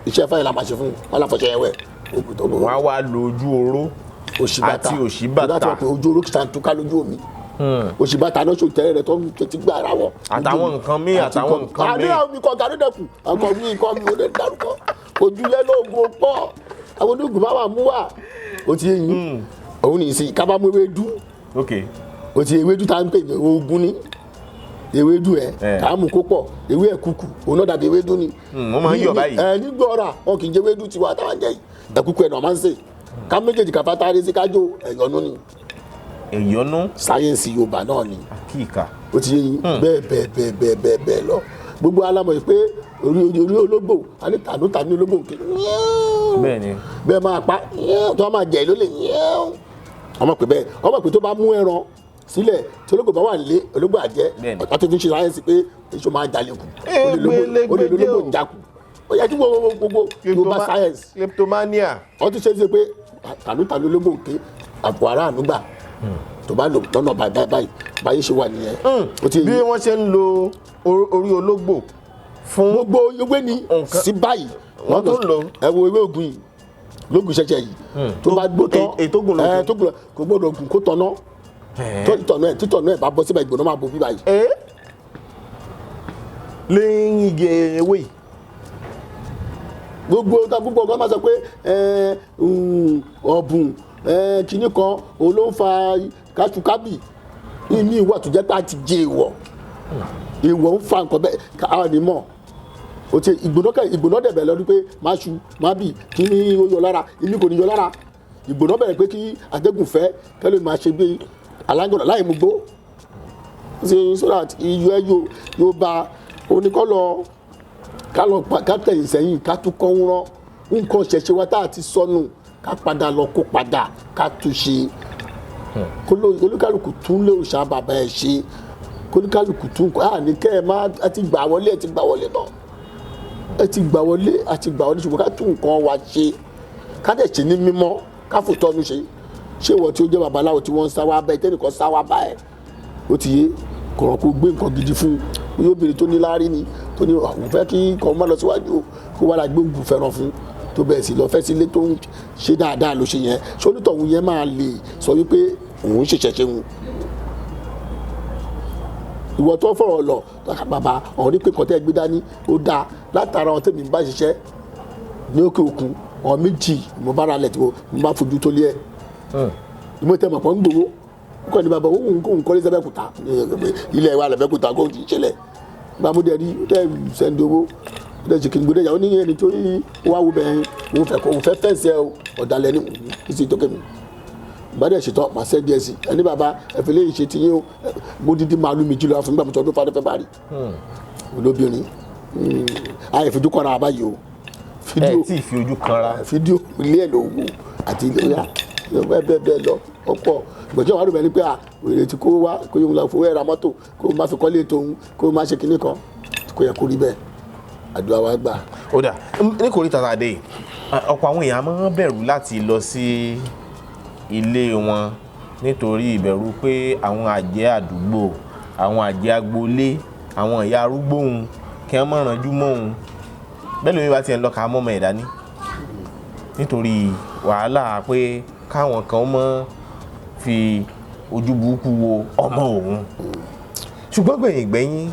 iṣẹ́ fáyẹ̀ la máa ṣe fún wọn láfọ̀ṣẹ́ ẹ̀wẹ̀. wọ́n á wá lo ojú oró àti òṣìbàtà ojú oró kìí túká lójú omi òṣìbàtà náà ṣòtẹ́ rẹ̀ tó ti gbà ara wọn. àtàwọn nǹkan míì àtàwọn nǹkan míì. àdéhùn mi kọ̀ gàdó dẹ̀kù àkọ́ mi nǹkan mi ò lè dárúkọ ojú yẹlò ogun pọ̀ àwọn onígun bá wà mú wà ó ti yẹn òun ní ìsìn kábàámu ewédú ó ti ewédú tá à ń pè ní ogun ní ewédú káàmù kó pọ̀ ewé ẹ̀kúkù òun náà dàbí ewédú ni. wọ́n máa ń yọ̀ báyìí. nígbà ọ̀rà wọn kì í jẹ ewédú tiwa táwọn jẹ yìí ẹ̀kúkù ẹ̀ náà máa ń sè ká méjèèjì ká fátárì sí kájọ ẹ̀yọ́nú ni. ẹ̀yọ́nú. sáyẹ́nsì Yorùbá náà ni. kíkà. ó ti yẹn bẹ́ẹ̀ lọ gbogbo alamọ̀ yìí pé orí ológbò àní tànú ológbò kiri bẹ́ẹ̀ni bẹ́ẹ̀ máa pa tó máa jẹ ló lè ọmọ pé bẹ́ẹ̀ ọmọ pé tó bá mú ẹran sílẹ̀ tí ológbò bá wà nílé ológbò àjẹ́ ọ̀tá tó fi ń ṣe sáyẹ́nsì pé èso máa jalè kù ó lè lólógbò ń jakù ó yẹ kí gbogbo Yorùbá sáyẹ́nsì kleptomania wọ́n tún ṣe é ṣe pé tànú ológbò ké àpò ara ànúgbà tó bá lò lọ́nà báyìí ṣe wà nìyẹn. bí wọ́n ṣe ń lo orí ológbò fún gbogbo ewé ni sí báyìí wọ́n tó ń lò ẹ wo ewé ògùn yìí lógùn ṣẹ̀ṣẹ̀ yìí tó bá gbó tán tó gbó kò gbọ́dọ̀ gùn kó tọ̀nà títọ̀nà ẹ̀ bá bọ́ síbẹ̀ ìgbóná máa bo bí báyìí. lẹ́yìn igi ewé yìí gbogbo ọgbà máa sọ pé ọ̀bùn kìíní kan òun ló ń fa kátùkábì ní ìwà tó jẹ́ pé a ti jẹ ìwọ̀ ń fa nǹkan bẹ́ẹ̀ káwọn ni mọ̀ o ti ìgbóná dẹ̀ bẹ̀rẹ̀ lọ́dún pé má ṣu má bì kí ni ó yọ lára ìní kò ní yọ lára ìgbóná bẹ̀rẹ̀ pé kí atẹ́gùn fẹ́ kẹ́lẹ́ máa ṣe bí alágbọ̀nà láì mú gbó so that iyọ̀ ẹ̀ yóò ba oníkọ́lọ̀ ká tẹ̀yìn sẹ́yìn ká tún kọ́ ń rán nǹkan ṣẹ̀ṣẹ̀ wa tá a ti sọnù ká padà lọ kó padà ká tún ṣe olúkálùkù tún lè ṣá bàbá ẹ̀ ṣe kóníkálùkù tún ní kẹ́ ẹ má ti gbà wọlé náà ẹ ti gbà wọlé ṣùgbọ́n ká tún nǹkan wa ṣe ká dẹ̀ ṣe ní mímọ́ ká fòtọ́nu ṣe ìwọ tí ó jẹ́ babaláwo tí wọ́n ń sáwá bẹ́ẹ̀ tẹ́nìkan sáwá bá ẹ̀ ó ti yé kọ̀ọ̀kan kó gbé nǹkan gidi fún un yóò béèrè tó ní láárí ni tó ní òun fẹ́ kí kọ́ má lọ síwájú kó wá la gbé ògùn fẹ́ràn fún tó bẹ̀rẹ̀ sí lọ fẹ́ sílé tó ń ṣe dáadáa ló ṣe yẹn ṣonítọ̀hún yẹn máa lè sọ wípé òun ṣẹ̀ṣẹ̀ ṣe wọn ìwọ tó fọ̀rọ̀ lọ bàbá ọ̀hún ní pé kọ́tẹ́ gbé dání ó dáa látara ọ̀hún tèmi bá ṣiṣẹ́ ní òkè òkun ọ̀hún méjì mo bá ra lẹ̀ tí mo bá fojú tó lé ẹ̀ ìmọ̀ tẹ́ mọ̀ pọ̀ ń gbowó kọ́ ni bàbá òun kò ń kọ́lé sẹ́bẹ̀kúta ilẹ̀ wa lẹ́bẹ̀kúta kò ti ṣẹlẹ̀ gbàmúdẹ̀ rí tẹ́ sẹ́ndì owó tẹ́ ṣe kí n gbọdọ̀ yà ó ní ẹni tó yí wá wo bẹ́ẹ̀ òun fẹ́ fẹ́ǹsì ẹ̀ ọ̀dàlẹ̀ ní ìsìn tó kẹ́mi gbadẹ ṣètò màá sẹ díẹ̀ sí ẹni bàbá ẹfẹlẹ yìí ṣe ti yín o mo dídí màálù méjì lọ fún gbàmùtọ ọdún fàdé fẹbàárì olóbìnrin àyè fojú kanra àbáyé o ẹ tí ì fi ojú kanra fídíò ilé ẹ ló wò àti ilé ọyà bẹ́ẹ̀ lọ ọ̀pọ̀ gbọ̀jọ́ wà lóbẹ̀ ni pé èrè tí kò wá kò yóò fowó ẹ̀ra mọ́tò kò má fi kọ́lé tòun kò má ṣe kinní kan kò yẹ kó rí bẹ́ẹ̀ àdúrà wa gbà. ó dà ní kò rí tata dé ọ̀pọ̀ àwọn èèyàn máa ń bẹ̀rù láti lọ sí ilé wọn nítorí ìbẹ̀rù pé àwọn àjẹ́ àdúgbò àwọn àjẹ́ agboolé àwọn ìyá arúgbó òun kí wọ́n mọ̀ ránjú mọ́ òun bẹ́ẹ̀ lómi bá tiẹ̀ ń lọ ká mọ́ ọmọ ẹ̀ dání nítorí wàhálà pé káwọn kan mọ́ fi ojú burúkú wo ọmọ òun ṣùgbọ́n gbẹ̀yìn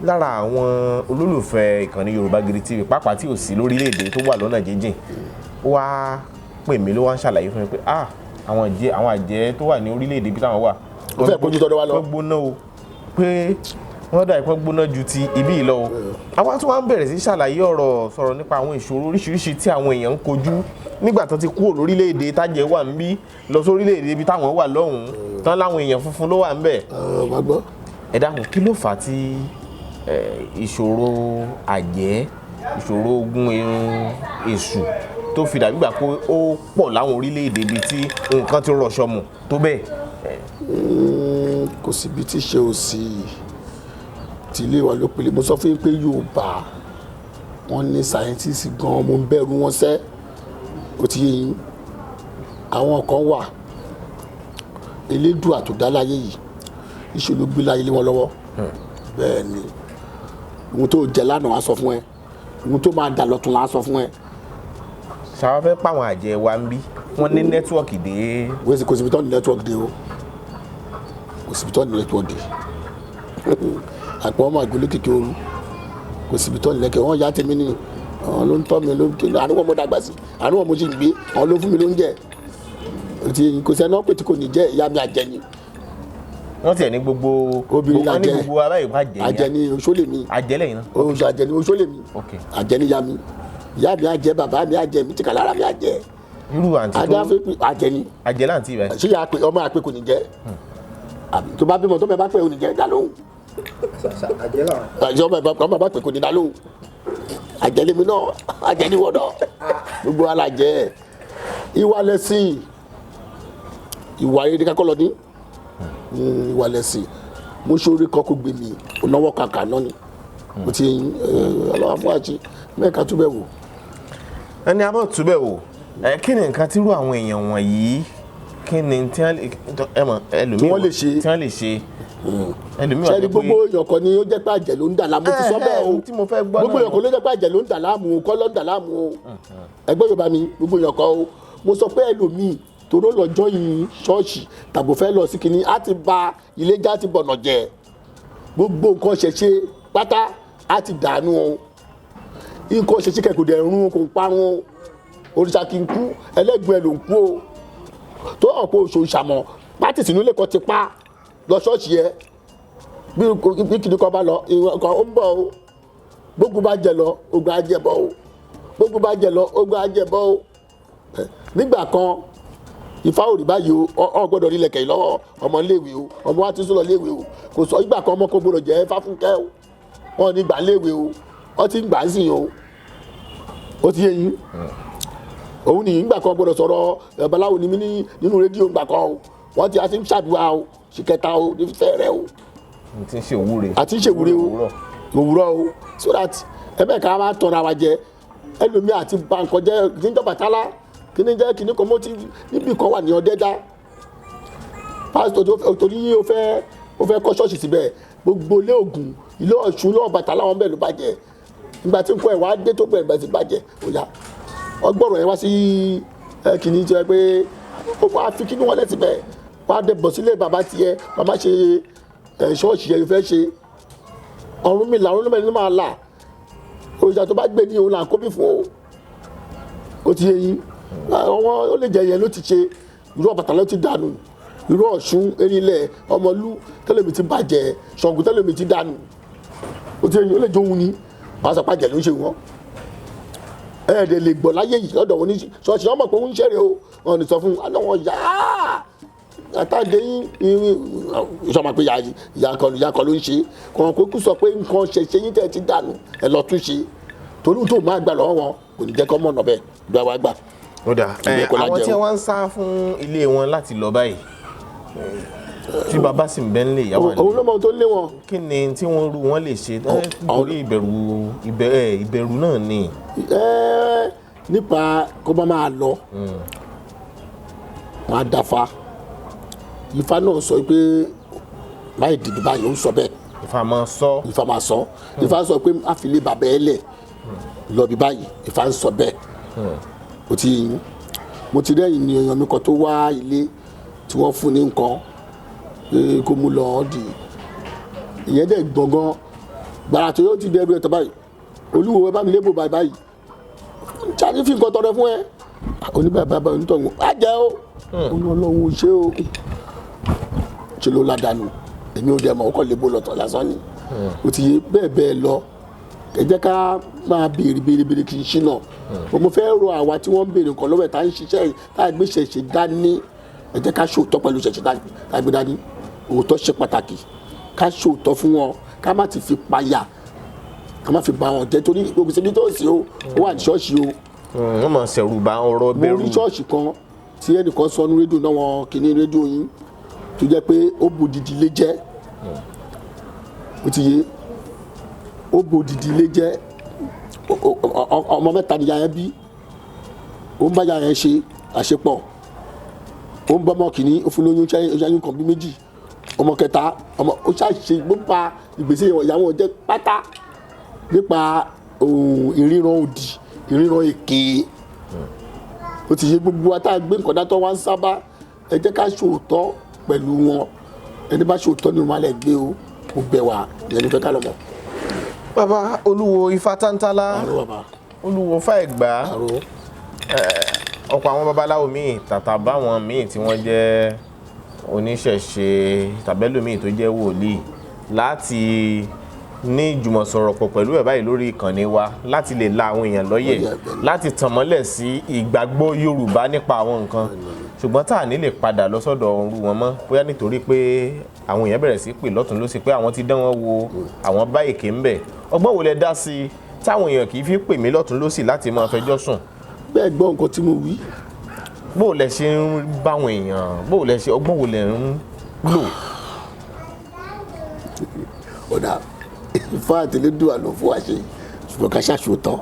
lára àwọn olólùfẹ́ ìkànnì Yorùbá Gidi TV pàápàá tí ò sí lórílẹ̀‐èdè tó wà lọ́nà jíjìn ó wá pè mí ló wá ń ṣàlàyé fún mi pé àwọn àjẹ́ tó wà ní orílẹ̀‐èdè bí táwọn wà ó fẹ́ kojú tọ́dọ̀ wa lọ gbóná o pé wọ́n dà ìpọ́n gbóná ju ti ibi ìlọ o. Àwọn tó wá ń bẹ̀rẹ̀ sí ṣàlàyé sọ̀rọ̀ nípa àwọn ìṣòro oríṣiríṣi tí àwọn èèyàn ń kojú nígbà tó ti kúrò lórílẹ̀‐èdè tájẹ̀ wà ń bí lọ sórílẹ̀‐èdè ibi táwọn wà lọ́hùn-ún tán láwọn èèyàn funfun ló wà ń bẹ̀. Ẹ dákun kí ló fà á tí ìṣòro àjẹ́ ìṣòro ogun èṣù tó fi dàbí gbà pé ó pọ̀ láwọn orílẹ̀‐èdè ibi tí nǹkan ti rọ̀ṣọ̀ mù tó bẹ́ẹ̀? Kò síbi tí ṣe ò sí tí ilé wa ló pele. Mo sọ fún yín pé Yorùbá wọn ní sáyẹ́ntìsì gan-an, mo ń bẹ̀rù wọn sẹ́. Ó ti yé yín, àwọn kan wà elédùà tó dá láyé yìí iṣẹ́ ló gbé láyé lé wọn lọ́wọ́. Bẹ́ẹ̀ ni ohun tó jẹ lánàá á sọ fún ẹ, ohun tó máa dà lọ́tún á sọ fún ẹ. Ṣàwọn fẹ́ pàwọn àjẹ́ wa ń bí wọ́n ní nẹ́tíwọ̀kì dé. Kò síbi tó ní nẹ́tíwọ̀kì dé o, kò síbi tó ní nẹ́tíwọ̀kì dé. Àpò ọmọ àgbélé kékeré ooru kò síbi tó ní lẹ́kẹ̀ẹ́ wọ́n yá tèmi ní àwọn ló ń tọ́ mi ló ń kéde àníwọ̀n mo dàgbà sí àníwọ̀n mo sì ń gbé àwọn ló fún mi lóúnjẹ. Kò sẹ́ni náà pé tí kò ní jẹ́ ìyá mi àjẹ́ ni. Wọ́n tiẹ̀ ní gbogbo obìnrin la jẹ́ gbogbo ara ìwà àjẹ́ àjẹ́ ni oṣólè mi. Àjẹ́ lẹ́yìn náà. Àjẹ́ ni oṣólè mi. Àjẹ́ ni ìyá mi. Ìyá mi àjẹ́, bàbá mi àjẹ́, mi tìkà lára mi àjẹ́. Irú àǹtí tó àjẹ́ ni. Àjẹ́ láǹtí rẹ̀. Ṣé ìyá ọmọ àpè kò ní jẹ́? Tó bá bímọ tó mẹ bá pè ò ní jẹ́ dá lóhùn. Àjẹ́ ọmọ bá pè kò ní dá lóhùn. Àjẹ́ lèmi náà, àjẹ́ ni wọ́n náà. Gbogbo alájẹ́ ìwà lẹ́sìn, ìwà rere kakọ́ lọ ní. Ìwà lẹ́sìn mo ṣoore kan kó gbé mi ònáwó kàkà náà ni. Mo ti ọlọ́wọ́ fún àjí mẹ́ka túbẹ̀ wò. Ẹni a bọ̀ túbẹ̀ wò kí ni nǹkan tí irú àwọn èèyàn wọ̀nyí kí ni tí wọ́n lè ṣe ṣe ni gbogbo èèyàn kan ni ó jẹ́ pé àjẹ́ ló ń dà láàmú. Mo ti sọ bẹ́ẹ̀ o, gbogbo èèyàn kan ló jẹ́ pé àjẹ́ ló ń dà láàmú kọ́ ló ń dà láàmú o. Ẹgbẹ́ Yorùbá mi gbogbo èèyàn kan o. Mo sọ pé ẹlòmíì toró lọ́jọ́ yìí ṣọ́ọ̀ṣì tàbí fẹ́ lọ sí kinní á ti ba ilé já ti bọ̀nà jẹ́. Gbogbo nǹkan ṣẹ̀ṣe pátá á ti dànù o. Nǹkan ṣẹ̀ṣe kẹ̀kọ́ dẹ̀ rún kò ń parun o. Òrìṣà kì í kú ẹlẹ́gbẹ̀ẹ́ ló ń kú o. Tó hàn pé oṣù ìṣàmọ̀ pátì sínú ilé kan ti pa lọ ṣọ́ọ̀ṣì yẹ bí kìnnì kan bá lọ ìwọ̀n kan ó ń bọ̀ o. Gbogbo bá jẹ lọ ogun á jẹ bọ́ o. Gbogbo bá jẹ lọ ogun á jẹ bọ́ o. Nígbà kan Ifá ò rí báyìí o, ọ gbọ́dọ̀ rí lẹ̀kẹ̀ lọ́wọ́ ọmọ léèwé o, ọmọ wa ti sún lọ léèwé o. Kò sọ ìgbà kan ọmọ kò gbọ́dọ̀ jẹ́ Fáfúnkẹ́ o, wọn ní gbà léèwé o, ọ ti ń gbà ń sìn o. Ó ti yé yín. Òun nìyí ńgbà kan gbọ́dọ̀ sọ̀rọ̀ babaláwo ni mí nínú rédíò ńgbà kan o. Wọ́n ti àti ń ṣàdúrà o, ṣìkẹta o, ní fẹ́rẹ̀ o. Àti ń ṣe òwúre. Àti ń ṣe òwúre o, òwúrọ̀ o. So that ẹbẹ̀ ká máa tọrọ àwa jẹ ẹlòmíì àti ba nǹkan jẹ́ níjọ́ Bàtálá kíní jẹ́ kíní kan mọ́ ti níbì kan wà ní Ọ̀dẹ́dá. Pásítọ̀ torí ó fẹ́ kọ́ ṣọ́ọ̀ṣì síbẹ̀ gbogbo ilé Ògún ilé Ọ̀ṣun ilé Ọbàtálá wọn bẹ́ẹ̀ ló bàjẹ́. Nígbà tí nǹkan ẹ̀ wá dé tó bẹ̀rẹ̀ bẹ̀rẹ̀ sí bàjẹ́ ó yá ọgbọ́rọ̀ yẹn wá sí kìíní jẹ́ pé ó wá fi kíní wọn lẹ́sìn bẹ́ẹ̀ wá dé bọ̀ sílé bàbá tiẹ̀ bàbá ṣe ṣọ́ọ̀ṣì yẹn fẹ́ ṣe Ọ̀rúnmìlà ló máa là òrìṣà tó bá gbé ní òun là ń kó bí fún o. Ó ti yé yín àwọn ó lè jẹ yẹn ló ti ṣe irú Ọbàtálá ti dànù irú Ọ̀ṣun erílẹ̀ Ọmọlú tẹ́lẹ̀mí ti bàjẹ́ Ṣàngó tẹ́lẹ̀mí ti dànù. Ó ti yé yín ó lè jó òun ni wọ́n á sọ pàjẹ́ ló ń ṣe wọ́n. Ẹ̀ẹ́dẹ̀ lè gbọ́ láyé yìí lọ́dọ̀ wọn ní ṣọ́ọ̀ṣì ọmọ pé ń ṣẹ̀rẹ̀ o wọn ní sọ fún un àná wọn yá àtàdé yín ìṣọmọ pé ìyá kan ló ń ṣe kàn kó kú sọ pé nǹkan ṣẹṣẹ yín tẹ̀ ti dànù ẹ lọ tún ṣe torí tó máa gbà lọ́wọ́ wọn kò ní jẹ́ kọ́ mọ̀nà bẹ́ẹ̀ gbà wá gbà. Ó dà àwọn tí wọ́n ń sá fún ilé wọn láti lọ báyìí tí bàbá sì ń bẹ́ ń lè yàwó àlè. Òun ló mọ ohun tó lé wọn. Kí ni tí wọ́n rú wọn lè ṣe nítorí ìbẹ̀rù náà ni. Nípa kó bá máa lọ wọn á dáfa Ifá náà sọ pé láì dìde báyìí ó ń sọ bẹ́ẹ̀. Ifá máa sọ. Ifá sọ pé má fi lé bàbá ẹ lẹ̀ lọ bí báyìí Ifá ń sọ bẹ́ẹ̀. Mo ti rẹ́yìn ní èèyàn mi kan tó wá ilé tí wọ́n fún ní nǹkan kó mú lọ di ìyẹn dẹ̀ gbọ̀ngàn gbàrà tó yóò ti dẹ́rù ẹ̀ tọ́ báyìí Olúwo ẹ bá mi lébò báyìí ṣáàjì fi nǹkan tọrẹ fún ẹ oníbàbà onítọ̀hún á jẹ́ o Ọlọ́run ṣé o ṣe ló ládàánù èmi ò dẹ̀ mọ̀ ó kọ́ lébò lọ́tọ̀ lásán ni ó ti yé bẹ́ẹ̀ bẹ́ẹ̀ lọ ẹ jẹ́ ká máa béèrè kì í ṣìnà mo fẹ́ rọ àwa tí wọ́n ń béèrè nǹkan lọ́wọ́ ẹ̀ tá à ń ṣiṣẹ́ tá à gbé ṣẹ̀ṣẹ̀ dání ẹ jẹ́ ká ṣòótọ́ pẹ̀lú ṣẹ̀ṣẹ̀ tá à gbé dání òótọ́ ṣe pàtàkì ká ṣòótọ́ fún wọn ká má ti fi payà ká má fi ba wọn jẹ́ torí gbogbo ṣe ní tó sì ó wà ní ṣọ́ọ̀ṣì o. wọ́n máa ṣẹ̀rù bá ọ̀rọ̀ bẹ̀rù. mo rí ṣọ́ọ̀ṣì kan tí ẹnìkan sọ ní rédíò náà wọn kìíní rédíò yín tó jẹ́ pé ó bo didi ilé jẹ́ ó ti yé ó bo didi ilé jẹ́ ọmọ mẹ́ta ni yàrá bí ó ń bá yàrá yẹn ṣe àṣepọ̀ ó ń bá ọmọ kìíní ó fún lóyún ṣáyún kan bí méjì ọmọ kẹta ọmọ ó ṣàṣe nípa ìgbésẹ̀ ìyàwó jẹ́ pátá nípa ìríran òdì ìríran èké ó ti yé gbogbo ata gbé nǹkan dátọ́ wá ń sábà ẹ jẹ́ ká ṣòótọ́ pẹ̀lú wọn ẹni bá ṣòótọ́ nínú alẹ́ gbé o mo bẹ̀ wá ìyẹn ní fẹ́ ká lọ mọ̀. bàbá Olúwo Ifá Tántálá Olúwo Fáẹ̀gbá ọ̀pọ̀ àwọn babaláwo míì tàtà báwọn míì tí wọ́n jẹ́ oníṣẹ̀ṣe tàbẹ́lòmíì tó jẹ́ wòlíì láti ní ìjùmọ̀sọ̀rọ̀pọ̀ pẹ̀lú ẹ̀ báyìí lórí ìkànnì wa láti lè la àwọn èèyàn lọ́yẹ̀ láti tàn mọ́lẹ̀ sí ìgbàgbọ́ Yorùbá nípa àwọn nǹkan ṣùgbọ́n tá à ní lè padà lọ sọ́dọ̀ ọ̀run wọn mọ́ bóyá nítorí pé àwọn èèyàn bẹ̀rẹ̀ sí pè lọ́tún lósì pé àwọn ti dán wọn wo àwọn bá èké ń bẹ̀ ọgbọ́n wo lẹ dá sí i táwọn èèyàn kì í fi pè mí lọ́tún lósì láti máa fẹjọ́ sùn. bẹ́ẹ̀ gbọ́ nǹkan tí mo wí. bó o lẹ ṣe ń báwọn èèyàn bó o lẹ ṣe ọgbọ́n wo lẹ ń lò. ọ̀dà Ifá àtẹlẹ́dùn àlọ́ fún wa ṣe ṣùgbọ́n ká ṣàṣòótọ́.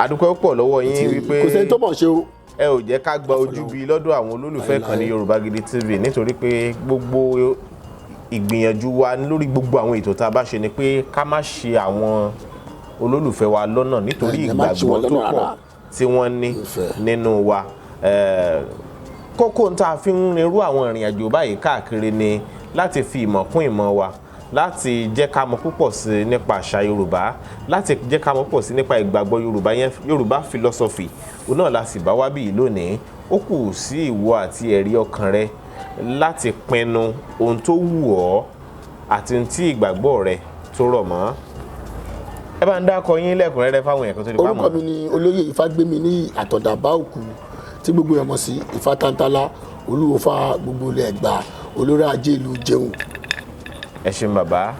àdúpẹ́ pọ̀ lọ́wọ́ yín wípé kò sẹ́ni tó mọ̀ ṣe o. ẹ ò jẹ́ ká gba ojú bíi lọ́dọ̀ àwọn olólùfẹ́ kan ní Yorùbá Gidi TV nítorí pé gbogbo ìgbìyànjú wa lórí gbogbo àwọn ètò tá a bá ṣe ni pé ká má ṣe àwọn olólùfẹ́ wa lọ́nà nítorí ìgbàgbọ́ tó pọ̀ tí wọ́n ní nínú wa. kókó tá a fi ń rinrú àwọn ìrìn àjò báyìí káàkiri ni láti fi ìmọ̀ kún ìmọ̀ wa láti jẹ́ ká mọ̀ púpọ̀ sí nípa àṣà Yorùbá láti jẹ́ ká mọ̀ púpọ̀ sí nípa ìgbàgbọ́ Yorùbá yẹn Yorùbá philosophy òun náà la sì bá wá bí lónìí ó kù sí ìwọ àti ẹ̀rí ọkàn rẹ láti pinnu ohun tó wù ọ́ àti ohun tí ìgbàgbọ́ rẹ tó rọ̀ mọ́. ẹ bá ń dákọ yín lẹ́kùnrẹ́rẹ́ fáwọn èèyàn tó ti pamọ́. orúkọ mi ni olóyè Ifágbémi ní àtọ̀dàbá òkú tí gbogbo ẹ̀ mọ̀ sí Ifá Tántálá Olúwo Fá gbogbo ilẹ̀ Ẹ̀gbá olórí ajé ìlú Jẹun. ẹ ṣeun bàbá.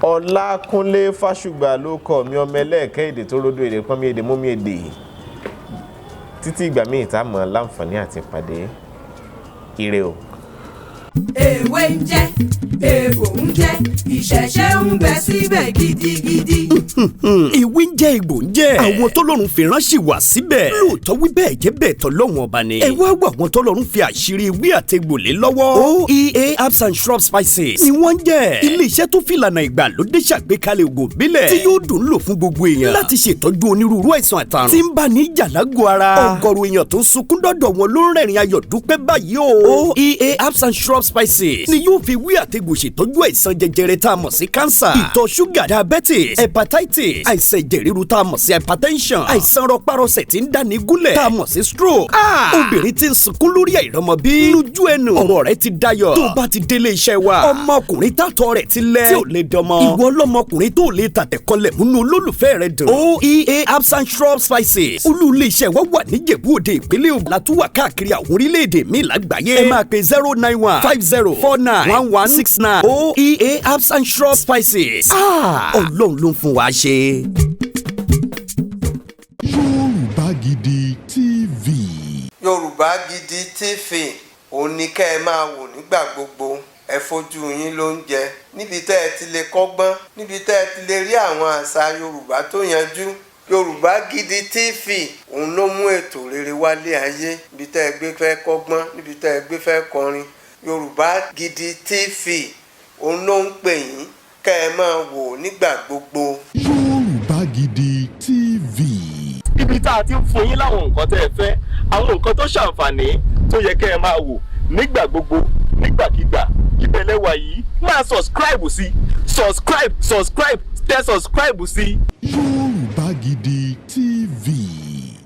Ọlákúnlé Fásùgbà ló kọ mi ọmọ ẹlẹ́ẹ̀kẹ́ èdè tó ródó èdè pọ́nmi èdè mọ́mí èdè títí ìgbà míì tá a mọ̀ láǹfààní àti pàdé ire o. Èwe ń jẹ́, egbò ń jẹ́, ìṣẹ̀ṣẹ̀ ń bẹ síbẹ̀ gidigidi. Ìwé ń jẹ́ egbò ń jẹ́. Àwọn tọ́lọ́run fi ránṣẹ́ wá síbẹ̀. Lóòótọ́ wí bẹ́ẹ̀ jẹ́ bẹ́ẹ̀ tọ́lọ́run ọba ni. Ẹ wá wá àwọn tọ́lọ́run fi àṣírí ewé àtegbò lé lọ́wọ́. OEA herbs and shrub spices ni wọ́n ń jẹ́. Ilé-iṣẹ́ tó fìlànà ìgbàlódé ṣàgbékalẹ̀ ògùn ìbílẹ̀ tí yóò dùn lò fún gbogbo èèyàn. Láti ṣètọ́jú onírúurú àìsàn àtàrùn tí ń bá ní jàlágò ara. Ọ̀gọ̀rọ̀ èèyàn tó ń sunkún dọ́dọ̀ wọn ló ń rẹ́rìn ayọ̀ dúpẹ́ báyìí o. OEA herbs and shrub spices ni yóò fi wí àtegbò ṣètọ́jú àìsàn jẹjẹrẹ tá a mọ̀ sí cancer, ìtọ̀ ṣúgà, diabetes, hepatitis, àìsàn ẹ̀jẹ̀ ríru tá a mọ̀ sí hypertension, àìsàn rọpárọsẹ̀ tí ń dáni gúnlẹ̀ tá a mọ̀ sí stroke. Obìnrin tí ń sunkún lórí àìrọ́mọbí lójú ẹnu ọ̀rọ̀ rẹ̀ ti dayọ̀ tó bá ti délé iṣẹ́ wa. Ọmọkùnrin tàtọ̀ rẹ̀ ti lẹ̀ tí ò lè dọmọ. Ìwọ lọmọkùnrin tó lè tàtẹ̀kọlẹ̀ múnú olólùfẹ́ rẹ̀ dùn. OEA herbs and shrub spices olú ilé iṣẹ́ wa wà ní Ìjẹ̀bú Òde ìpínlẹ̀ Ògùn látúwà káàkiri àwọn orílẹ̀-èdè míì lágbàáyé. Ẹ máa pe 09150491169 OEA herbs and shrub spices. Ọlọ́run ló ń fún wa ṣe. Yorùbá Gidi TV. Yorùbá Gidi TV òun ni kẹ́ ẹ máa wò nígbà gbogbo ẹ fojú yín ló ń jẹ níbi tẹ́ ẹ ti lè kọ́gbọ́n níbi tẹ́ ẹ ti lè rí àwọn àṣà Yorùbá tó yanjú. Yorùbá Gidi TV òun ló mú ètò rere wálé ayé níbi tẹ́ ẹ gbé fẹ́ kọ́gbọ́n níbi tẹ́ ẹ gbé fẹ́ kọrin. Yorùbá Gidi TV òun ló ń pè yín kẹ́ ẹ máa wò nígbà gbogbo. Yorùbá Gidi TV. Ibi tá a ti ń fún yín láwọn nǹkan tẹ́ ẹ fẹ́ àwọn nǹkan tó ṣàǹfààní tó yẹ kẹ́ ẹ máa wò nígbà gbogbo nígbàkigbà ìbẹ̀lẹ̀ wà yìí máa subscribe sí subscribe tẹ subscribe sí. Yorùbá Gidi TV.